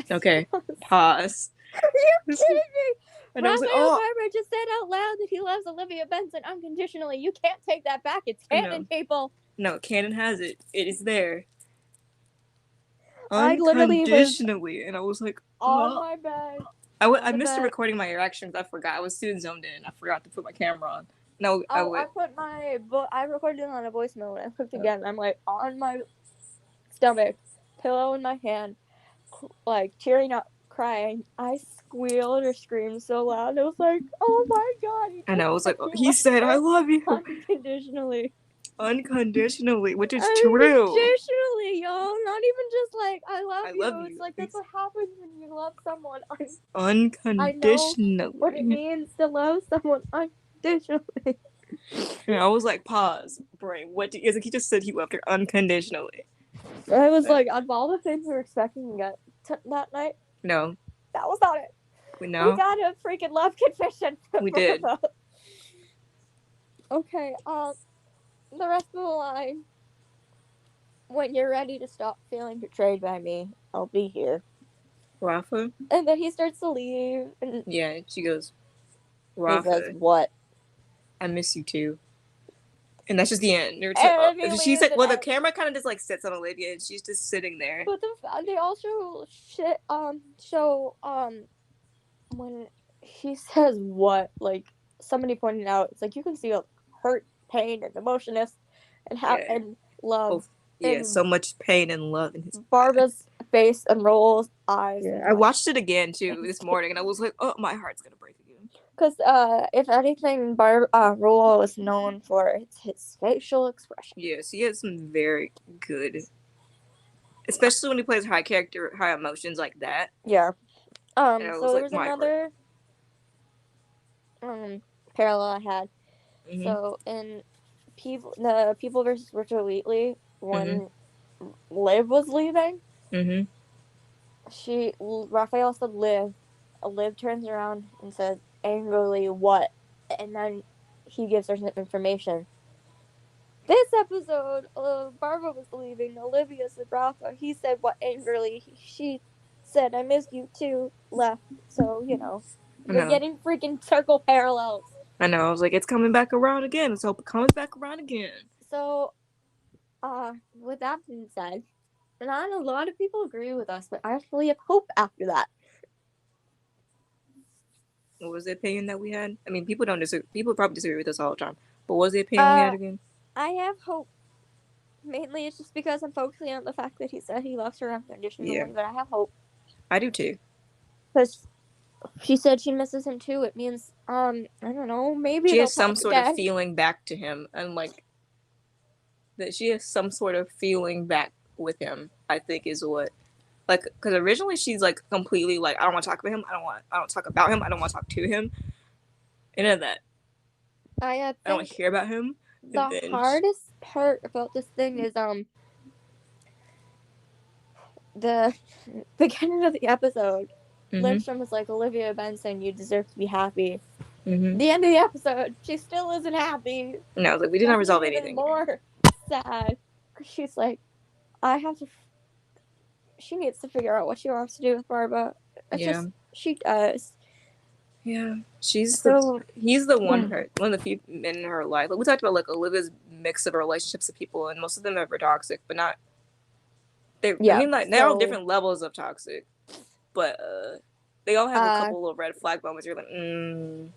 Okay, pause. Are you kidding me? And Raphael Barber just said out loud that he loves Olivia Benson unconditionally. You can't take that back. It's canon, people. No, canon has it. It is there. I literally was unconditionally, and I was like, on my bed. I missed recording my reactions. I forgot. I was too zoned in. I forgot to put my camera on. No, I recorded it on a voice note. I clicked again. I'm like on my stomach, pillow in my hand, like tearing up, crying. I squealed or screamed so loud. It was like, oh my god! And I was like, he said, "I love you unconditionally." Unconditionally, which is Unconditionally, true. y'all. Not even just like I love you. Love you. It's like that's what happens when you love someone. Unconditionally. I know what it means to love someone unconditionally. And I was like, pause, brain. What? It's like he just said he loved her unconditionally. I was like, of all the things we were expecting to get that night, no, that was not it. We got a freaking love confession. We did. Okay. The rest of the line. When you're ready to stop feeling betrayed by me, I'll be here. Rafa? And then he starts to leave. And yeah, she goes, Rafa. He says, what? I miss you too. And that's just the end. She's like, the camera kind of just like sits on Olivia, and she's just sitting there. But they also show when he says what, like somebody pointed out, it's like you can see hurt, pain, and emotionness, and and love. So much pain and love in his Barbara's face and Roll's eyes. Yeah, I watched it again too this morning, and I was like, "Oh, my heart's gonna break again." Because if anything, Roll is known for his facial expression. Yes, he has some very good, especially when he plays high emotions like that. Yeah. So there's another parallel I had. Mm-hmm. So in the People versus Richard Wheatley, when Liv was leaving, Raphael said Liv. Liv turns around and says angrily, "What?" And then he gives her some information. This episode, Barbara was leaving. Olivia said Rafa. He said what angrily. She said, "I miss you too." Left. So we're getting freaking circle parallels. I know. I was like, it's coming back around again. Let's hope it comes back around again. So, with that being said, and I know a lot of people agree with us, but I actually have hope after that. What was the opinion that we had? I mean, people probably disagree with us all the time. But what was the opinion we had again? I have hope. Mainly, it's just because I'm focusing on the fact that he said he loves her unconditionally, but I have hope. I do too. Because she said she misses him too. It means, I don't know, maybe she has some sort of feeling back to him, and like that she has some sort of feeling back with him. I think is what, like, because originally she's like completely like, I don't want to talk about him. I don't talk about him. I don't want to talk to him. Any of that. I don't want to hear about him. The hardest part about this thing is the beginning of the episode. Lindstrom was like, Olivia Benson, you deserve to be happy. The end of the episode, she still isn't happy. No, like we did not resolve anything. More sad because she's like, she needs to figure out what she wants to do with Barbara. She does. Yeah, he's the one of the few men in her life. Like we talked about, like Olivia's mix of relationships with people, and most of them are toxic, but not. I mean, like they're all different levels of toxic, but they all have a couple of red flag moments. You're like,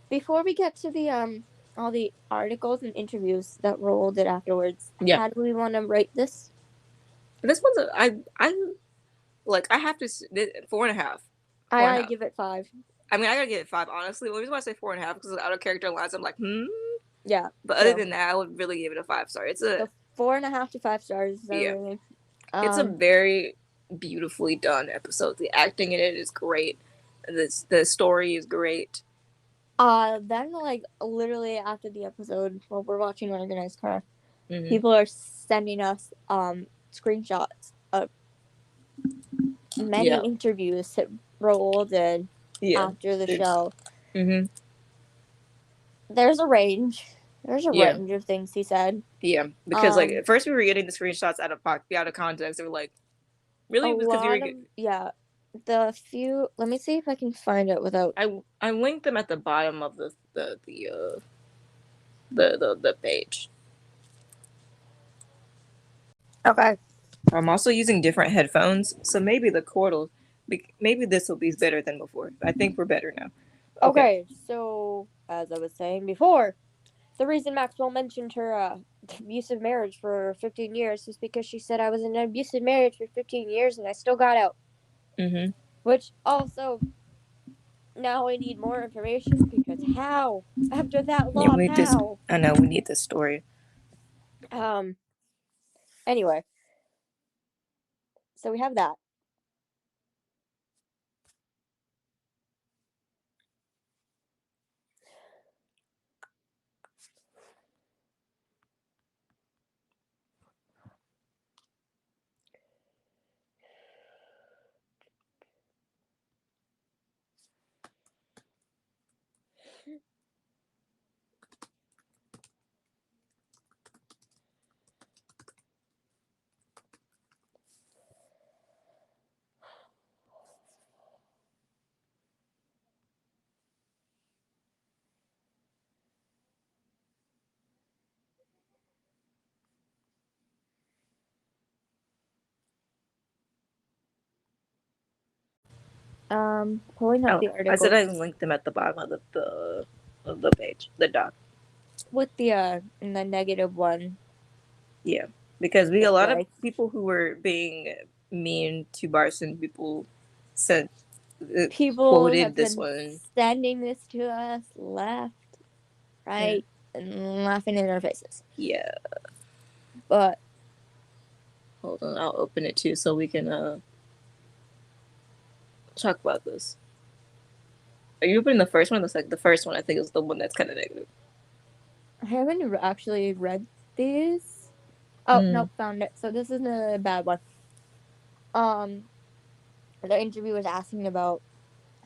Before we get to the all the articles and interviews that Roll did afterwards, how do we want to rate this? This one's I have to 4.5. I give it 5. I mean, I gotta give it 5, honestly. The reason why I say 4.5 because of the out of character lines, I'm like, Yeah. But other than that, I would really give it a 5 star. It's a 4.5 to 5 stars. It's a very beautifully done episode. The acting in it is great. The story is great. Then like literally after the episode, while we're watching Organized Car, people are sending us screenshots of many interviews that Roll did after the show. There's a range. There's a range of things he said. Yeah, because like at first we were getting the screenshots out of context. They were like, really? The few. Let me see if I can find it without. I linked them at the bottom of the page. Okay. I'm also using different headphones, so maybe the cord will. Maybe this will be better than before. I think we're better now. Okay, so as I was saying before, the reason Maxwell mentioned her abusive marriage for 15 years is because she said I was in an abusive marriage for 15 years and I still got out. Mm-hmm. Which also, now I need more information because how? After that Yeah, long, we need this. how? I know we need this story. Anyway, so we have that. Pulling up the article. I said I linked them at the bottom of the page, the doc. With the negative one. Yeah, because a lot of people who were being mean to Barson, people said quoted this one, sending this to us left, right, and laughing in our faces. Yeah. But hold on, I'll open it too so we can talk about this. Are you opening the first one? Looks like the first one I think is the one that's kind of negative. I haven't actually read these. Oh, nope, found it. So this isn't a bad one. The interview was asking about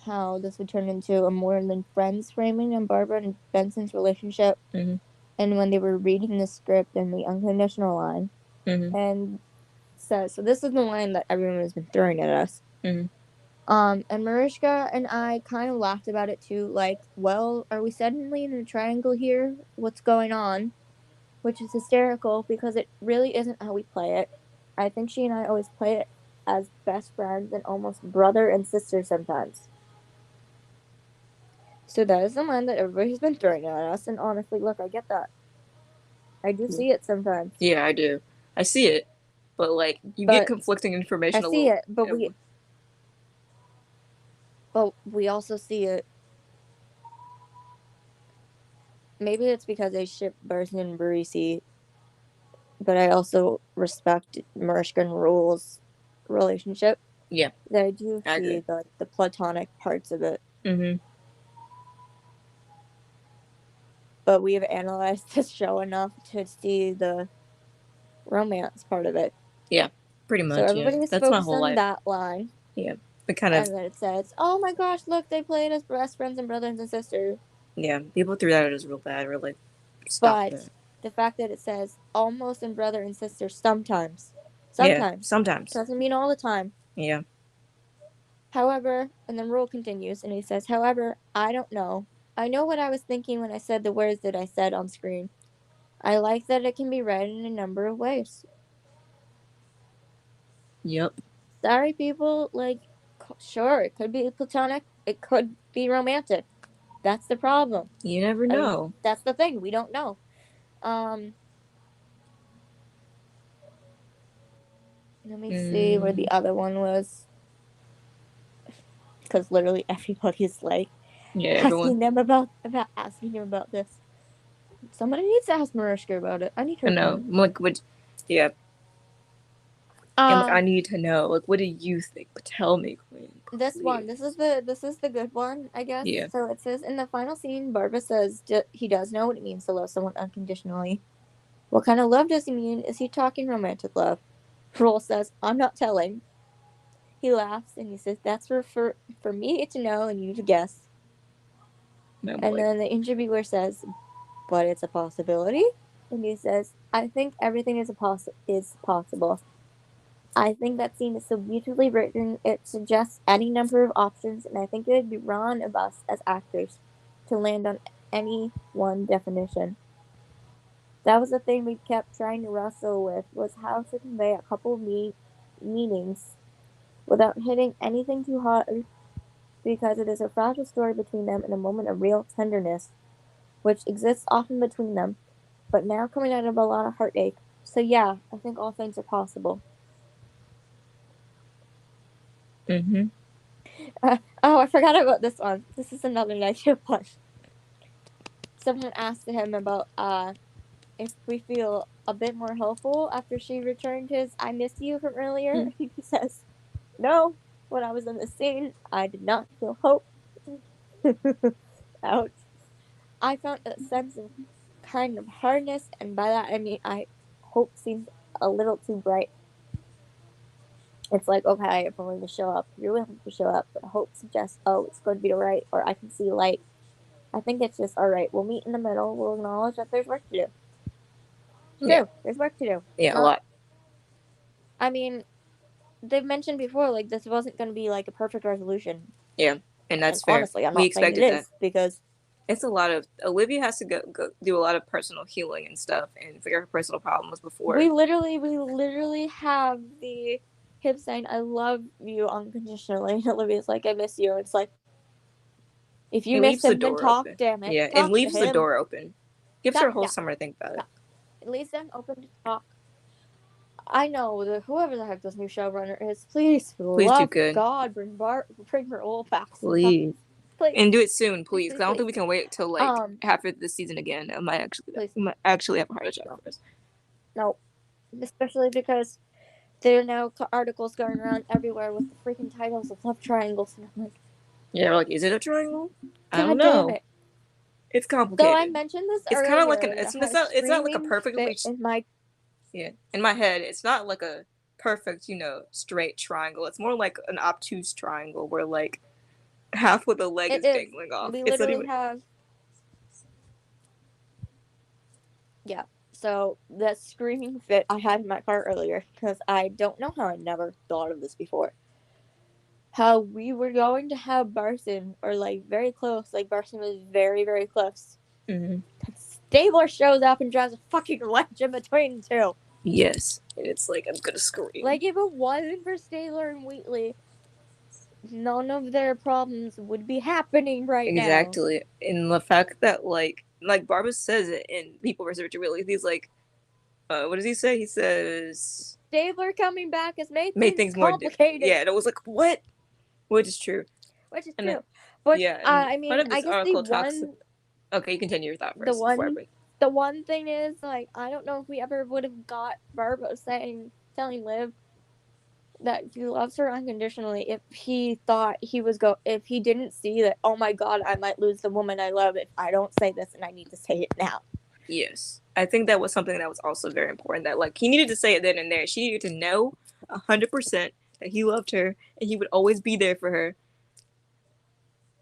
how this would turn into a more than friends framing on Barbara and Benson's relationship. Mm-hmm. And when they were reading the script and the unconditional line, and so this is the line that everyone has been throwing at us. And Mariska and I kind of laughed about it too, like, well, are we suddenly in a triangle here? What's going on? Which is hysterical because it really isn't how we play it. I think she and I always play it as best friends and almost brother and sister sometimes. So that is the line that everybody's been throwing at us, and honestly, look, I get that. I do see it sometimes. Yeah, I do. I see it, but like you get conflicting information. I see it, but we also see it. Maybe it's because I ship Barson and Rollisi, but I also respect Mariska and Rule's relationship. Yeah, that I do see the platonic parts of it. But we have analyzed this show enough to see the romance part of it. Yeah, pretty much. So everybody was focused on that line. Yeah, but kind of. And then it says, "Oh my gosh, look, they played as best friends and brothers and sisters." Yeah, people threw that as real bad. Really, stop but the fact that it says almost in brother and sister sometimes, yeah, sometimes doesn't mean all the time. Yeah. However, and then Rule continues, and he says, "However, I don't know. I know what I was thinking when I said the words that I said on screen. I like that it can be read in a number of ways." Yep. Sorry, people. Like, sure, it could be platonic. It could be romantic. That's the problem. You never know. That's the thing. We don't know. Let me see where the other one was. Because literally everybody's like asking them about this. Somebody needs to ask Mariska about it. I need her. I know. Like, yeah. I need to know. Like, what do you think? Tell me, Queen. This one. This is the good one, I guess. Yeah. So it says in the final scene, Barbara says he does know what it means to love someone unconditionally. What kind of love does he mean? Is he talking romantic love? Roll says, "I'm not telling." He laughs and he says, "That's for me to know and you to guess." And then the interviewer says, "But it's a possibility." And he says, "I think everything is possible. I think that scene is so beautifully written. It suggests any number of options, and I think it would be wrong of us as actors to land on any one definition." That was the thing we kept trying to wrestle with, was how to convey a couple of meanings without hitting anything too hard, because it is a fragile story between them in a moment of real tenderness, which exists often between them, but now coming out of a lot of heartache. So yeah, I think all things are possible. Mm-hmm. Oh, I forgot about this one. This is another negative one. Someone asked him about if we feel a bit more hopeful after she returned his "I miss you" from earlier. Mm. He says, "No, when I was in the scene, I did not feel hope." Ouch. I found a sense of kind of hardness, and by that I mean hope seems a little too bright. It's like, okay, if I'm willing to show up, you're willing to show up, but hope suggests, oh, it's going to be alright, or I can see light. I think it's just, alright, we'll meet in the middle, we'll acknowledge that there's work to do. Yeah. There's work to do. Yeah, a lot. I mean, they've mentioned before, like, this wasn't going to be, like, a perfect resolution. Yeah, and that's fair. Honestly, I'm we not saying it expected is, because it's a lot of Olivia has to go do a lot of personal healing and stuff and figure out her personal problems before. we literally have the him saying, "I love you unconditionally," and Olivia's like, "I miss you." It's like, if you It miss leaves the him, then door talk, open. damn it. Yeah, Talk it leaves to the him. door open. Gives her a whole Yeah. summer to think about it. It leaves them open to talk. I know whoever the heck this new showrunner is, please, for the Please do love good. of God, bring her old back. Please. Please. And do it soon, please. Because I don't think we can wait till like half of this season again. I might actually have a heart attack for us. No, especially because there are now articles going around everywhere with the freaking titles of love triangles, and I'm like, yeah, like, is it a triangle? I don't God know. damn it. It's complicated. So I mentioned this it's earlier. Kind of like it's not like a perfectly in my head. It's not like a perfect, straight triangle. It's more like an obtuse triangle where like half of the leg is dangling off. We literally have. Yeah. So that screaming fit I had in my car earlier, because I don't know how I never thought of this before. How we were going to have Barson, or like very close, like Barson was very, very close. Mm-hmm. Stabler shows up and drives a fucking wedge in between the two. Yes. And it's like, I'm gonna scream. Like, if it wasn't for Stabler and Wheatley, none of their problems would be happening right now. Exactly. And the fact that like Barbara says it in People vs. Richard Wheatley, he's like, what does he say? He says Stabler coming back has made things more complicated. Yeah, and it was like, what? Which is true. But yeah, I mean, I guess the one. Okay, you continue your thought first. The one thing is, like, I don't know if we ever would have got Barbara telling Liv that he loves her unconditionally if he thought if he didn't see that, oh my God, I might lose the woman I love if I don't say this, and I need to say it now. Yes. I think that was something that was also very important, that like he needed to say it then and there. She needed to know 100% that he loved her and he would always be there for her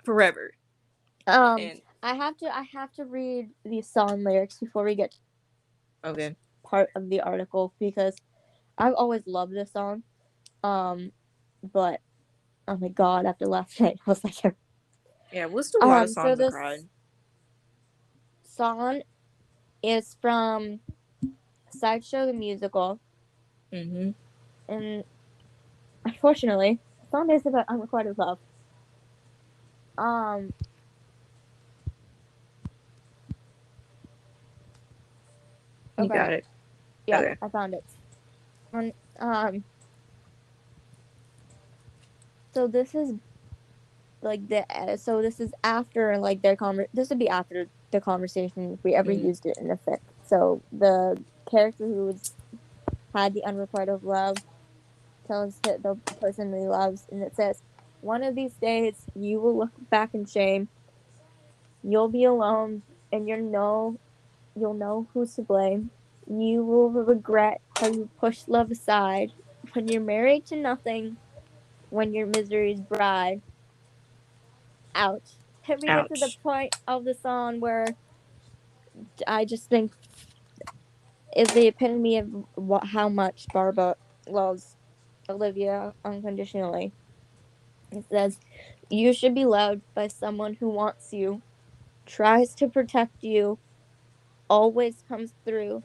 forever. And I have to read these song lyrics before we get to part of the article, because I've always loved this song. But oh my God, after last night, I was like, yeah, we listened to a lot of songs and cried. Song is from Sideshow the Musical. Mm-hmm. And unfortunately, the song is about unrequited love. You got it. Yeah, okay. I found it. So this is like this is after like their this would be after the conversation if we ever used it in the fic. So the character who had the unrequited love tells the person he loves, and it says, "One of these days you will look back in shame. You'll be alone, and you'll know who's to blame. You will regret how you pushed love aside. When you're married to nothing, when you're misery's bride." Ouch. Can we get to the point of the song where I just think is the epitome of how much Barbara loves Olivia unconditionally. It says, "You should be loved by someone who wants you, tries to protect you, always comes through.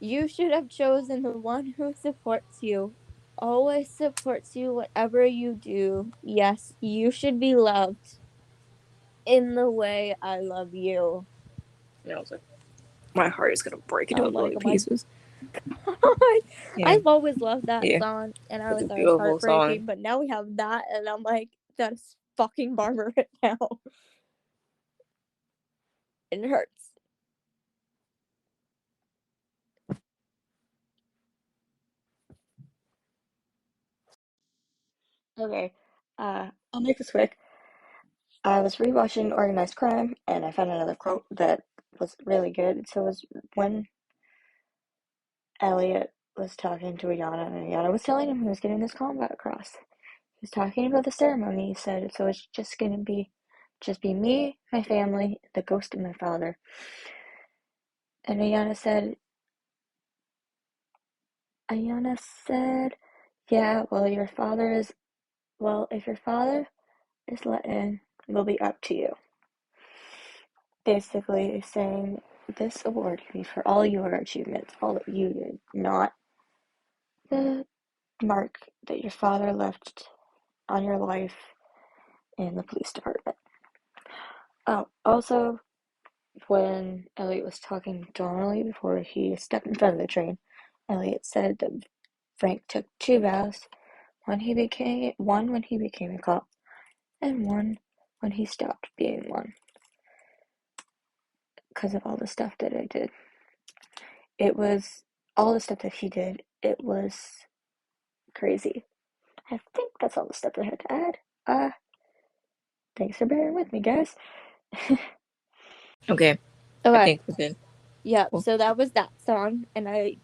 You should have chosen the one who supports you, always supports you whatever you do. Yes, you should be loved in the way I love you. And I was like, my heart is gonna break into a I'm like, million oh my pieces. god. Yeah, I've always loved that yeah, song, and I it's always a thought it was beautiful heartbreaking, song. but now we have that, and I'm like, that's fucking Barbara right now. It hurts. Okay, I'll make this quick. I was rewatching Organized Crime, and I found another quote that was really good. So it was when Elliot was talking to Ayana, and Ayana was telling him he was getting this combat cross. He was talking about the ceremony. He said, so it's just gonna be me, my family, the ghost of my father. And Ayana said, yeah, well, if your father is let in, it'll be up to you. Basically saying this award can be for all your achievements, all that you did, not the mark that your father left on your life in the police department. Oh, also, when Elliot was talking to Donnelly before he stepped in front of the train, Elliot said that Frank took two vows. One when he became a cop, and one when he stopped being one. Because of all the stuff that I did. It was all the stuff that he did. It was crazy. I think that's all the stuff I had to add. Thanks for bearing with me, guys. Okay, I Okay. think we're good. Yeah, Cool. so that was that song, and I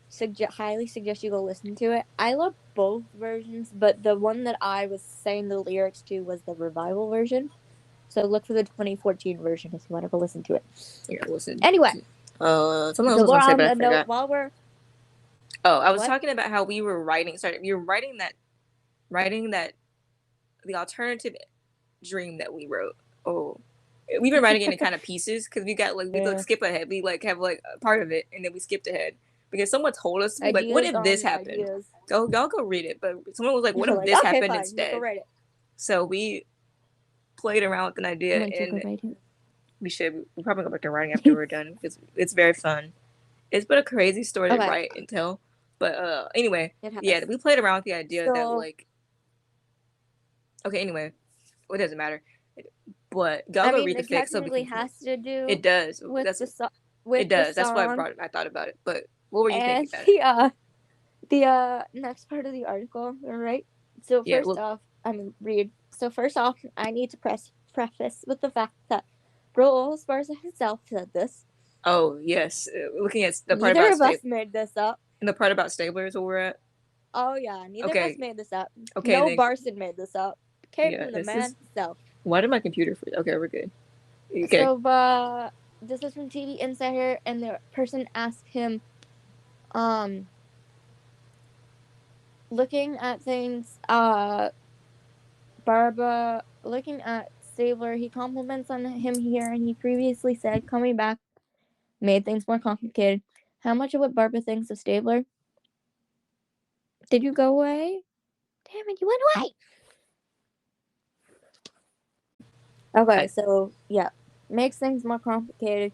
highly suggest you go listen to it. I love both versions, but the one that I was saying the lyrics to was the revival version. So look for the 2014 version if you want to go listen to it. Yeah, listen. Anyway, Something else so I was we're gonna say, on but I the note forgot. while we're Oh, I was what? talking about how we were writing. Sorry, we were writing that the alternative dream that we wrote. Oh, we've been writing it in kind of pieces because we Yeah. skip ahead. We have a part of it and then we skipped ahead because someone told us to be like, what Ideas if this on happened? ideas. Y'all go read it. But someone was like, what You're if like, this okay, happened fine, you go instead? write it. So we played around with an idea Why don't you go and write it? we probably go back to writing after we're done because it's very fun. It's been a crazy story to Okay, write and tell. But anyway, it yeah, has. we played around with the idea that So, like, okay, anyway, it doesn't matter. But y'all I go mean, read the it fic so we technically can. has to it do does. with That's with it the does. That's why song I thought about it. But what were you and thinking about it? the next part of the article, right? So Yeah. first off, read. So first off, I need to preface with the fact that Raoul Sparza himself said this. Oh yes. Looking at the part Neither about of us made this up. and the part about Stabler is where we're at. Oh yeah, neither of us Okay. made this up. Okay. No Then Barson made this up. Came yeah. from the This man is himself. why did my computer freeze? Okay, we're good. Okay. So this is from TV Insider, and the person asked him, looking at things, looking at Stabler, he compliments on him here, and he previously said coming back made things more complicated. How much of what Barbara thinks of Stabler? Did you go away? Damn it, you went away! Okay, so yeah, makes things more complicated.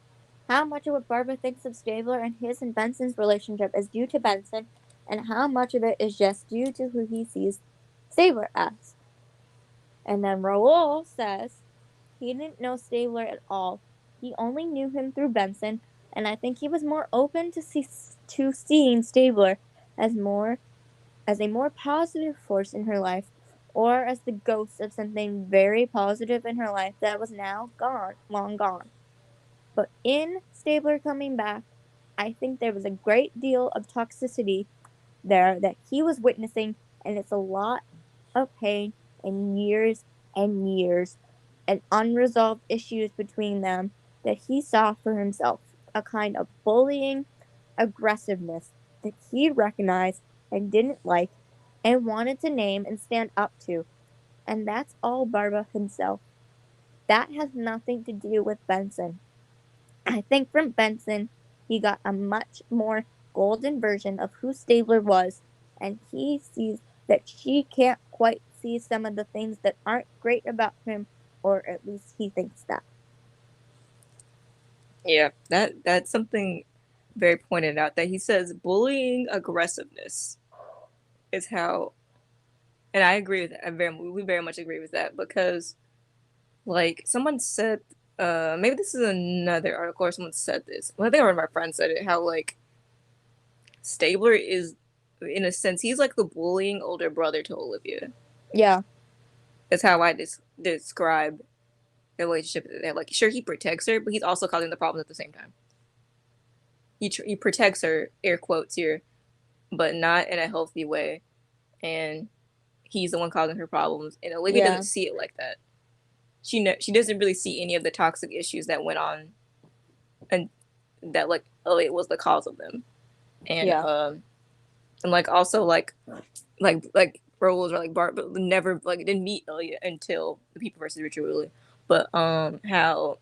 How much of what Barbara thinks of Stabler and his and Benson's relationship is due to Benson, and how much of it is just due to who he sees Stabler as? And then Raoul says he didn't know Stabler at all. He only knew him through Benson, and I think he was more open to seeing Stabler as a more positive force in her life, or as the ghost of something very positive in her life that was now gone, long gone. But in Stabler coming back, I think there was a great deal of toxicity there that he was witnessing, and it's a lot of pain and years and unresolved issues between them that he saw for himself. A kind of bullying aggressiveness that he recognized and didn't like and wanted to name and stand up to. And that's all Barba himself. That has nothing to do with Benson. I think from Benson, he got a much more golden version of who Stabler was, and he sees that she can't quite see some of the things that aren't great about him, or at least he thinks that. Yeah, that's something very pointed out, that he says bullying aggressiveness is how, and I agree with that. We very much agree with that, because like someone said, maybe this is another article or someone said this. Well, I think one of my friends said it, how like Stabler is, in a sense, he's like the bullying older brother to Olivia. Yeah. That's how I describe the relationship that they have. Like, sure, he protects her, but he's also causing the problems at the same time. He protects her, air quotes here, but not in a healthy way. And he's the one causing her problems. And Olivia doesn't see it like that. She doesn't really see any of the toxic issues that went on, and that like Elliot was the cause of them. And and like also like Rose or like Bart, but never like didn't meet Elliot until the People versus Richard Wheeler. But how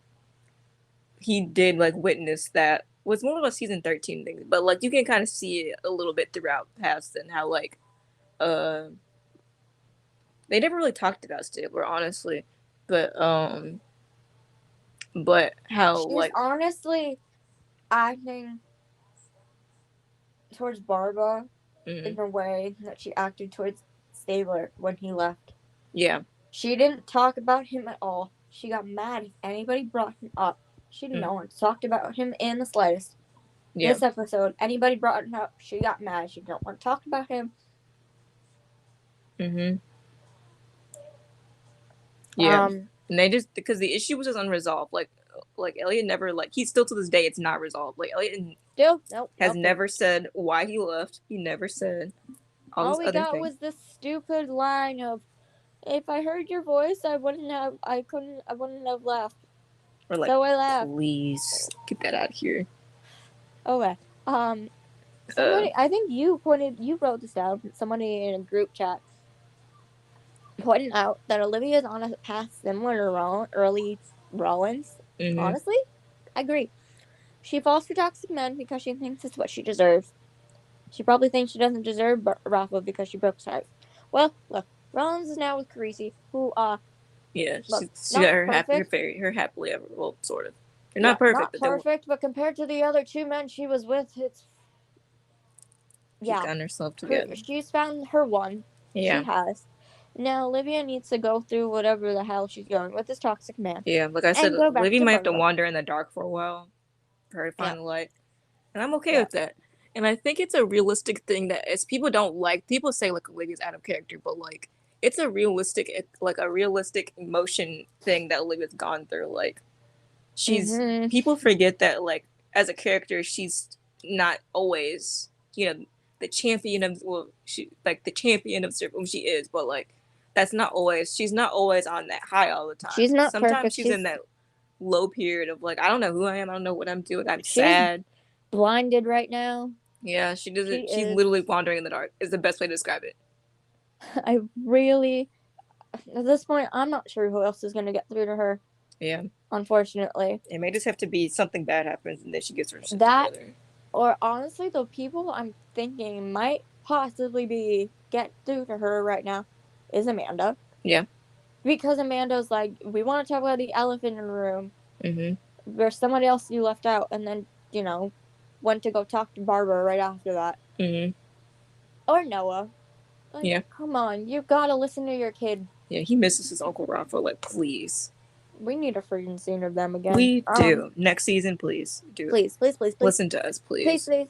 he did like witness that was more of a season 13 thing, but like you can kind of see it a little bit throughout past, and how like they never really talked about Stabler, honestly, but how she's like honestly acting towards Barbara in the way that she acted towards Stabler when he left. Yeah. She didn't talk about him at all. She got mad if anybody brought him up. She no one talked about him in the slightest. Yeah. This episode, anybody brought him up, she got mad. She didn't want to talk about him. Yeah. And they just, because the issue was just unresolved. Like Elliot never, like, he's still to this day, it's not resolved. Like, Elliot has never said why he left. He never said all we got was this stupid line of, if I heard your voice, I wouldn't have left. Or like, so I left. Please get that out of here. Okay. Somebody, I think you wrote this down. Somebody in a group chat pointed out that Olivia is on a path similar to early Rollins. Honestly, I agree. She falls for toxic men because she thinks it's what she deserves. She probably thinks she doesn't deserve Rafa because she broke his heart. Well, look, Rollins is now with Carisi, who yeah, she got her happily ever, well, sort of. They're not perfect. Not perfect, but compared to the other two men she was with, it's she's gotten herself together. She's found her one. Yeah, she has. Now Olivia needs to go through whatever the hell she's going with this toxic man. Yeah, like I said, Olivia might have to wander in the dark for a while for her to find the light, and I'm okay with that. And I think it's a realistic thing that, as people don't like, people say like Olivia's out of character, but like it's a realistic emotion thing that Olivia's gone through. Like she's people forget that like as a character she's not always, you know, the champion of the champion of whom she is, but like she's not always on that high all the time. She's not sometimes perfect. She's in that low period of like, I don't know who I am, I don't know what I'm doing, I'm sad, blinded right now. Yeah, she's literally wandering in the dark is the best way to describe it. I really, at this point, I'm not sure who else is going to get through to her. Yeah. Unfortunately. It may just have to be something bad happens and then she gets herself together. Or honestly, the people I'm thinking might possibly get through to her right now is Amanda. Yeah. Because Amanda's like, we want to talk about the elephant in the room. There's somebody else you left out, and then, you know, went to go talk to Barbara right after that. Or Noah. Like, yeah. Come on, you gotta listen to your kid. Yeah, he misses his Uncle Rafa. Like, please. We need a freaking scene of them again. We do. Next season, please. Do please, it. Please. Listen to us, please. Please.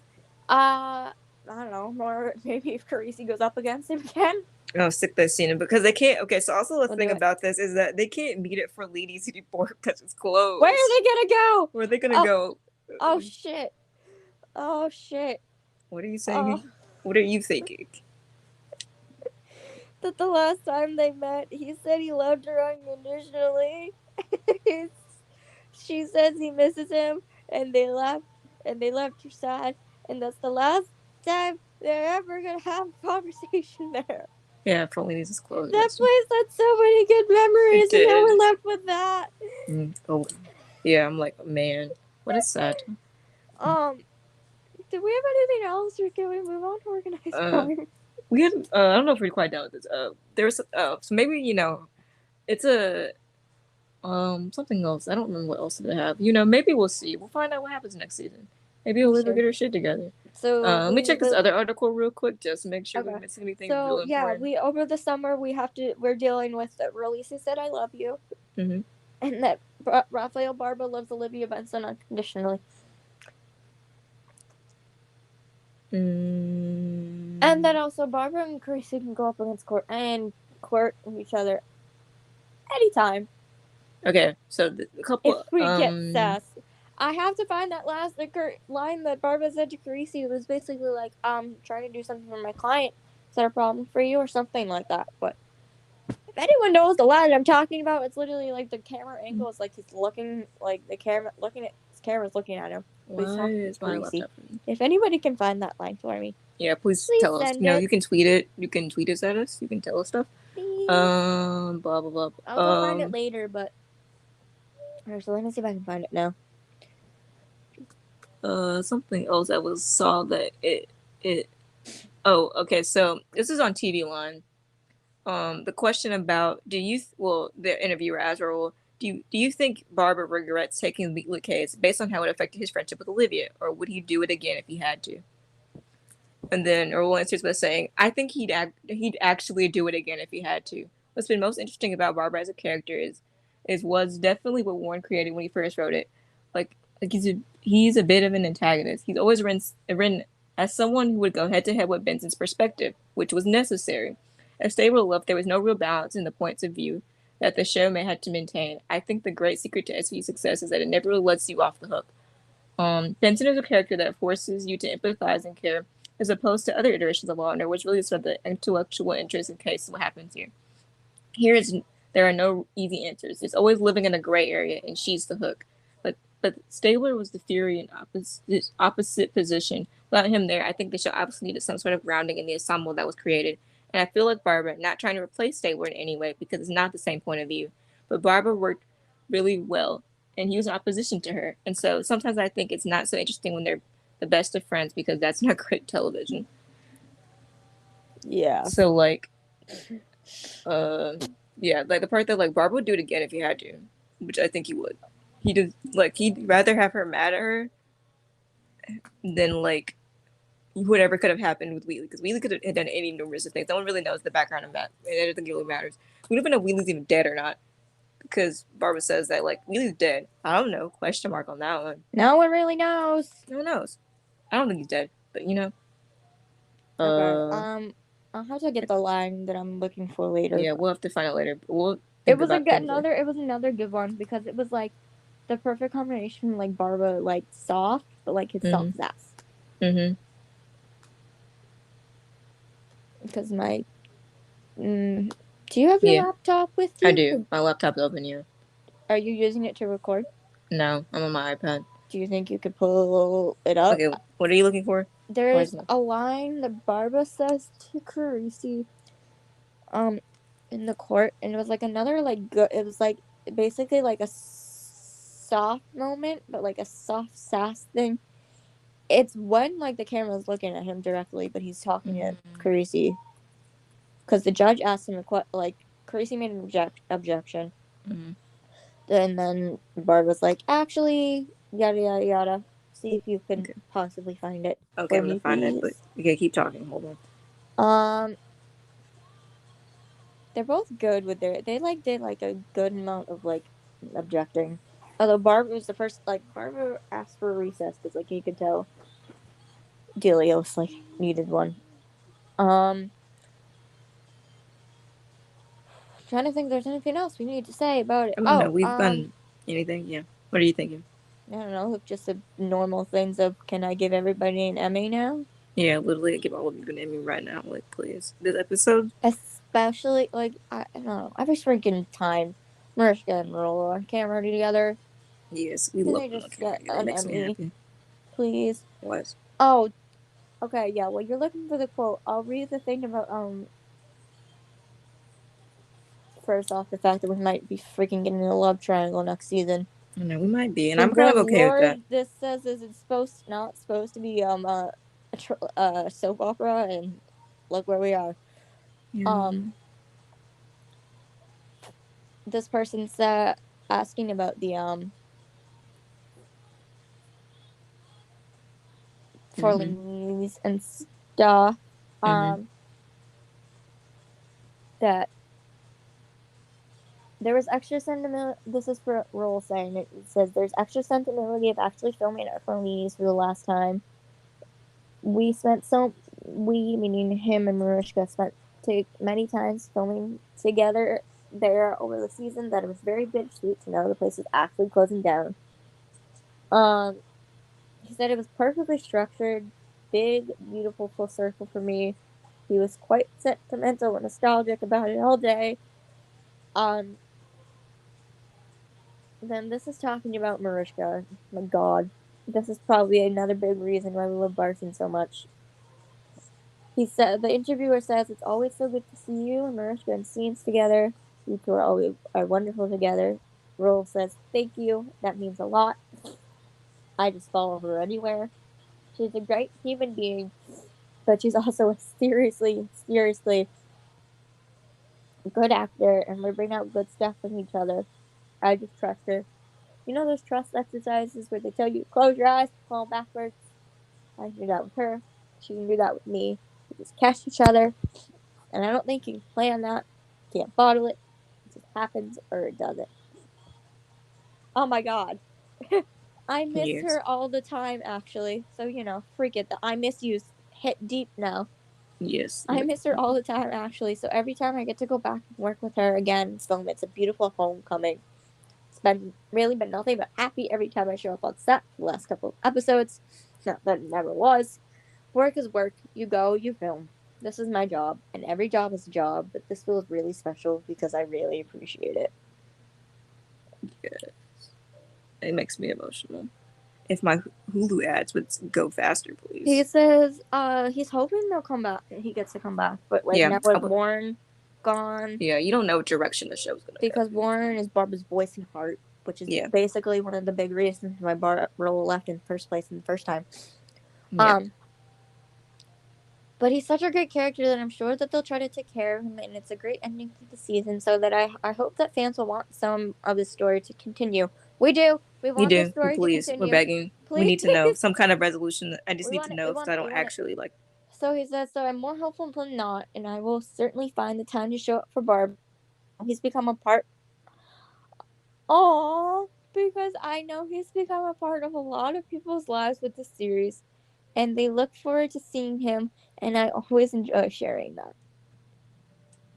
I don't know. More maybe if Carisi goes up against him again. Oh, stick that scene in, because they can't. Okay, so also the thing about this is that they can't meet at Forlini City Park because it's closed. Where are they gonna go? Where are they gonna go? Oh shit! What are you saying? What are you thinking? That the last time they met, he said he loved her unconditionally. She says he misses him, and they left her sad, and that's the last time they're ever gonna have a conversation there. Yeah, Forlini's is closed. That place had so many good memories, and now we're left with that. Oh, yeah, I'm like, man. What is sad? Did we have anything else, or can we move on to organized crime? We had. I don't know if we're quite done with this. There's. So maybe it's a. Something else. I don't remember what else did it have. Maybe we'll see. We'll find out what happens next season. Maybe Olivia get her shit together. So let me check this other article real quick just to make sure we missing anything real important. So over the summer we're dealing with that Rollisi said I love you, and that Rafael Barba loves Olivia Benson unconditionally. And then also Barbara and Carissa can go up against court each other anytime. Okay, so a couple. If we get sass. I have to find that last line that Barbara said to Carissa. It was basically like, trying to do something for my client. Is that a problem for you or something like that? But if anyone knows the line I'm talking about, it's literally like the camera angle is like he's looking, like the camera looking at his camera's looking at him. Why is my laptop? If anybody can find that line for me, yeah, please tell us. You can tweet it. You can tweet us at us. You can tell us stuff. Please. Blah blah blah. I'll go find it later, but so let me see if I can find it now. Something else I saw that it. Oh, okay. So this is on TV Line. The question about the interviewer asked Raul, do you think Barber regrets taking the Wheatley case based on how it affected his friendship with Olivia, or would he do it again if he had to? And then Raul answers by saying, I think he'd actually do it again if he had to. What's been most interesting about Barber as a character was definitely what Warren created when he first wrote it. Like he's a bit of an antagonist. He's always written as someone who would go head to head with Benson's perspective, which was necessary. As they were left, there was no real balance in the points of view that the show may have to maintain. I think the great secret to SVU's success is that it never really lets you off the hook. Benson is a character that forces you to empathize and care, as opposed to other iterations of Law & Order, which really is about the intellectual interest in case of what happens here. There are no easy answers. It's always living in a gray area, and she's the hook. But Stabler was the fury in opposite position. Without him there, I think the show obviously needed some sort of grounding in the ensemble that was created. And I feel like Barbara, not trying to replace Stabler in any way, because it's not the same point of view, but Barbara worked really well, and he was in opposition to her. And so sometimes I think it's not so interesting when they're the best of friends, because that's not great television. Yeah. So, like, yeah, like the part that, like, Barbara would do it again if he had to, which I think he would. He'd rather have her mad at her than, like, whatever could have happened with Wheatley, because Wheatley could have done any numerous of things. No one really knows the background of that. I don't think it really matters. We don't even know if Wheatley's even dead or not, because Barbara says that, like, Wheatley's dead. I don't know. Question mark on that one. No one really knows. No one knows. I don't think he's dead, but Okay. I'll have to get the line that I'm looking for later. Yeah, we'll have to find it later. It was another good one, because it was like the perfect combination, like Barbara, like soft, but like his soft sass. Because my, do you have your laptop with you? I do. My laptop's open. Yeah. Are you using it to record? No, I'm on my iPad. Do you think you could pull it up? Okay, what are you looking for? There's a line that Barbara says to Carissa, in the court, and it was like another, like, good. It was like basically like a soft moment, but like a soft sass thing. It's when, like, the camera's looking at him directly, but he's talking to Carissa, because the judge asked him a question. Like, Carissa made an objection, and then Barbara's like, actually, yada yada yada. See if you can possibly find it. Okay, I'm gonna find it, but okay, keep talking. Hold on. They're both good with they did like a good amount of, like, objecting. Although Barbara was the first, like, Barbara asked for a recess, because, like, you could tell Delios, like, needed one. Trying to think if there's anything else we need to say about it. I don't know. We've done anything. Yeah. What are you thinking? I don't know. Just the normal things of, can I give everybody an Emmy now? Yeah, literally, give all of you an Emmy right now. Like, please. This episode? Especially, like, I don't know. Every freaking time Mariska and Roll on camera together. Yes, we love them. It makes me happy. Please. What? Oh, okay, yeah. Well, you're looking for the quote. I'll read the thing about, first off, the fact that we might be freaking getting a love triangle next season. I know, we might be, and The I'm kind of okay with lore that. this says is it's not supposed to be a soap opera, and look where we are. Yeah. This person's asking about the Forlinis and stuff. That there was extra sentiment. This is for Roll saying it. It says there's extra sentimentality of actually filming at Forlini's for the last time. We meaning him and Mariska, spent many times filming together there over the season that it was very bittersweet to know the place is actually closing down. He said it was perfectly structured, big, beautiful full circle for me. He was quite sentimental and nostalgic about it all day. Then this is talking about Mariska. My God, this is probably another big reason why we love Barson so much. He said the interviewer says it's always so good to see you and Mariska in scenes together. You two are wonderful together. Roll says thank you. That means a lot. I just follow her anywhere. She's a great human being, but she's also a seriously good actor, and we bring out good stuff from each other. I just trust her. You know those trust exercises where they tell you close your eyes, fall backwards? I can do that with her. She can do that with me. We just catch each other, and I don't think you can plan that. You can't bottle it. It just happens or it doesn't. Oh my God. I miss her all the time, actually. So, freak it. The I miss yous hit deep now. Yes. I miss her all the time, actually. So every time I get to go back and work with her again, film, it's a beautiful homecoming. It's been nothing but happy every time I show up on set for the last couple of episodes. Not that it never was. Work is work. You go, you film. This is my job, and every job is a job, but this feels really special because I really appreciate it. Yes. It makes me emotional. If my Hulu ads would go faster, please. He says he's hoping they'll come back. He gets to come back, but now with Warren gone. Yeah, you don't know what direction the show's gonna go. Because Warren is Barbara's voice and heart, which is basically one of the big reasons why Barbara left in the first place in the first time. Yeah. But he's such a great character that I'm sure that they'll try to take care of him, and it's a great ending to the season. So that I hope that fans will want some of his story to continue. We do. We want the story to continue. We're begging. Please. We need to know some kind of resolution. I just need to know because I don't actually like. So he says, so I'm more hopeful than not, and I will certainly find the time to show up for Barb. He's become a part. Oh, because I know he's become a part of a lot of people's lives with this series, and they look forward to seeing him, and I always enjoy sharing that.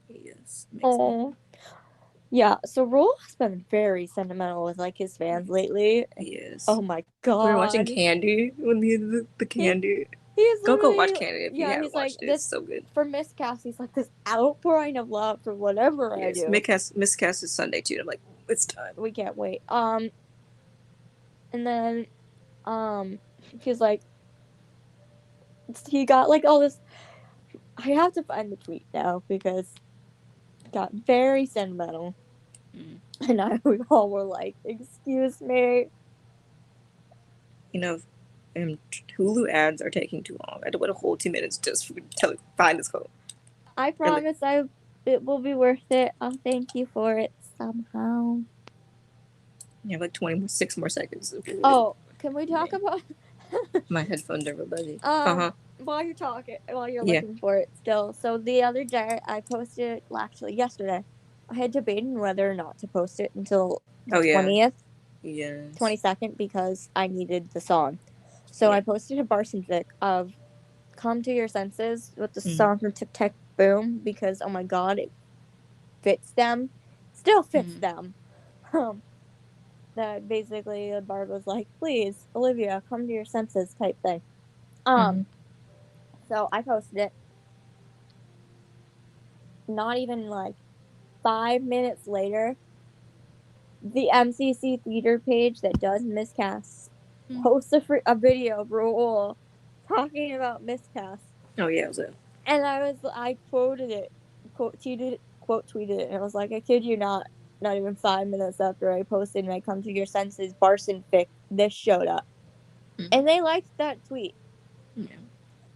Yes. Oh. Yeah, so Roll has been very sentimental with his fans lately. Yes. Oh my God. We were watching Candy when the Candy. Go watch Candy if you haven't watched it. It's so good. For Miscast, he's like this outpouring of love for whatever I do. Miscast is Sunday too. I'm like, it's time. We can't wait. And then he's like, he got all this. I have to find the tweet now because it got very sentimental. And we all were like, excuse me. Hulu ads are taking too long. I had to wait a whole 2 minutes just to find this quote. I promise it will be worth it. I'll thank you for it somehow. You have 26 more seconds. Oh, can we talk about my headphones are buzzing. While you're looking for it still. So the other day I posted, actually yesterday, I had debated whether or not to post it until the 20th. Yes. 22nd because I needed the song. So I posted a Barson fic of Come to Your Senses with the song from Tic Tac Boom because, oh my God, it fits them. Still fits them. That basically Barb was like, please, Olivia, come to your senses type thing. So I posted it. Not even 5 minutes later, the MCC theater page that does miscasts posts a video of Raul talking about miscasts. Oh yeah, it was it. And I quoted it, quote tweeted it, and I was like, I kid you not, not even 5 minutes after I posted my Come to Your Senses Barson fic, this showed up. And they liked that tweet. Yeah.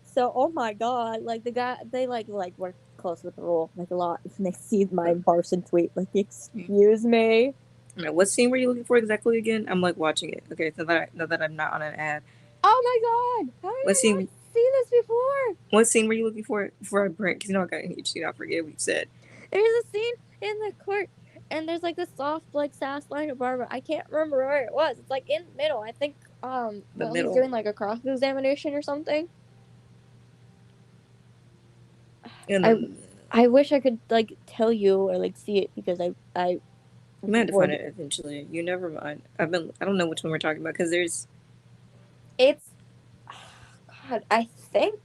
So, oh my god, like the guy, they like work close with the rule like a lot, and they see my Barson tweet. Like, excuse me. What scene were you looking for exactly again? I'm like watching it. Okay, so that I'm not on an ad. Oh my god! How did I not see this before? What scene were you looking for before I break? Because you know I got ADHD. I forget what you said. There's a scene in the court, and there's like this soft, like sass line of Barbara. I can't remember where it was. It's like in the middle. I think he's doing like a cross examination or something. I wish I could like tell you or like see it because I might have to find it eventually. You never mind. I don't know which one we're talking about because it's God, I think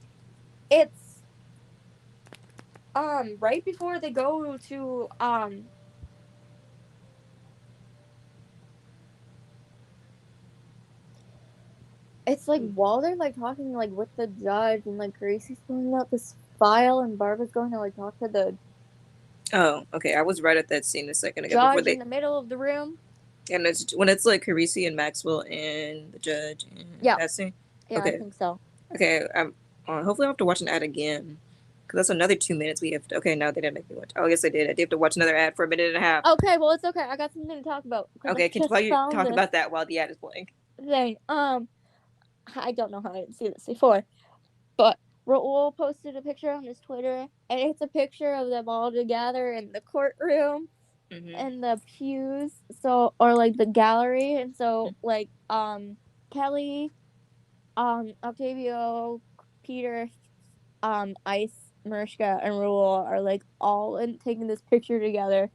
it's right before they go to it's like while they're like talking like with the judge and like Gracie's filling out this file and Barbara's going to like talk to the okay. I was right at that scene a second ago. Judge in the middle of the room. And it's when it's like Carisi and Maxwell and the judge. And that scene. Yeah, okay. I think so. Okay, hopefully I'll have to watch an ad again. Because that's another 2 minutes we have to... Okay, no, they didn't make me watch. Oh, yes, I did. I did have to watch another ad for a minute and a half. Okay, well, it's okay. I got something to talk about. Okay, can you talk about that while the ad is playing? Thing. I don't know how I didn't see this before. But Raul posted a picture on his Twitter, and it's a picture of them all together in the courtroom and the pews, so, or like the gallery, and so like Kelly, Octavio, Peter, Ice, Mariska, and Raul are like all taking this picture together,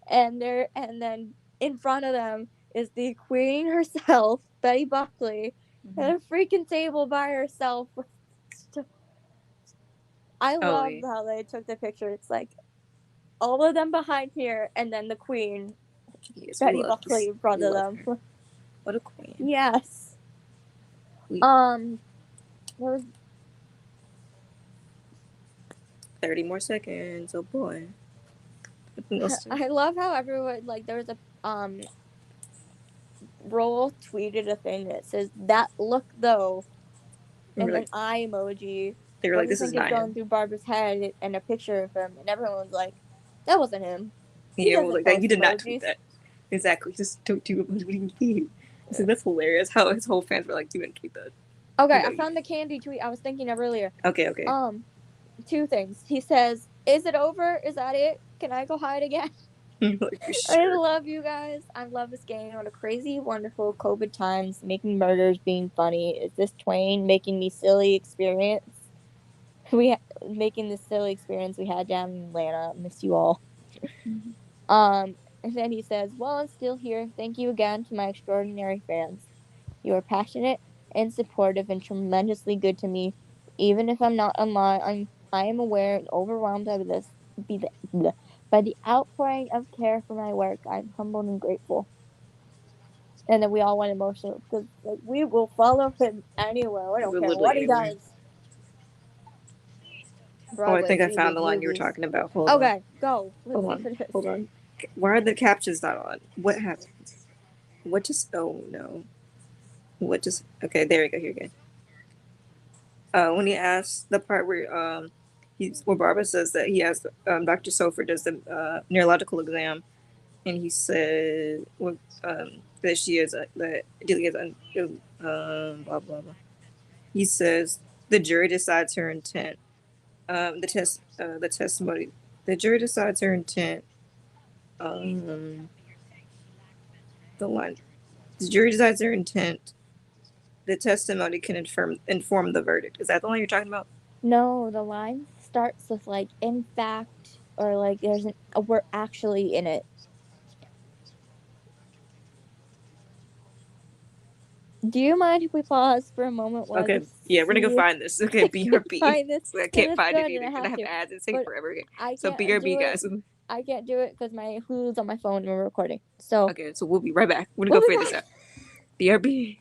and then in front of them is the Queen herself, Betty Buckley, at a freaking table by herself. I love how they took the picture. It's like all of them behind here, and then the Queen, Betty Buckley, in front of them. What a queen! Yes. There was 30 more seconds. Oh boy. I love how everyone like there was a Roll tweeted a thing that says that look though, and an eye emoji. They were like, "This is not going through Barbara's head," and a picture of him, and everyone's like, "That wasn't him." Yeah, well, like that. You did not tweet that. Exactly. Just don't do it. What do you mean? So that's hilarious. How his whole fans were like, "You didn't tweet that." Okay, I found the Candy tweet I was thinking of earlier. Okay. 2 things. He says, "Is it over? Is that it? Can I go hide again?" Like, sure. I love you guys. I love this game. What a crazy, wonderful COVID times. Making murders being funny. Is this Twain making me silly experience? Making this silly experience we had down in Atlanta. Miss you all. And then he says, "Well, I'm still here. Thank you again to my extraordinary fans. You are passionate and supportive and tremendously good to me. Even if I'm not online, I am aware and overwhelmed by the outpouring of care for my work. I'm humbled and grateful." And then we all went emotional because like we will follow him anywhere. We don't care what he does. Broadway, I think I found the line you were talking about. Hold on. Okay, go. Hold on. Why are the captions not on? What happened? What just... Oh, no. What just... Okay, there we go. Here again. When he asked the part where where Barbara says that he asked Dr. Sofer does the neurological exam, and he said that she is that Delia is blah blah blah. He says the jury decides her intent. The testimony. The jury decides her intent. The line. The jury decides her intent. The testimony can inform the verdict. Is that the line you're talking about? No, the line starts with like in fact, or like there's a word actually in it. Do you mind if we pause for a moment? Okay, yeah, we're gonna go find this. Okay, BRB. So I can't find it either. Gonna have ads. It's taking forever. Okay. So BRB, guys. I can't do it because my Hulu's on my phone and we're recording. So okay, so we'll be right back. We're gonna go figure this out. BRB.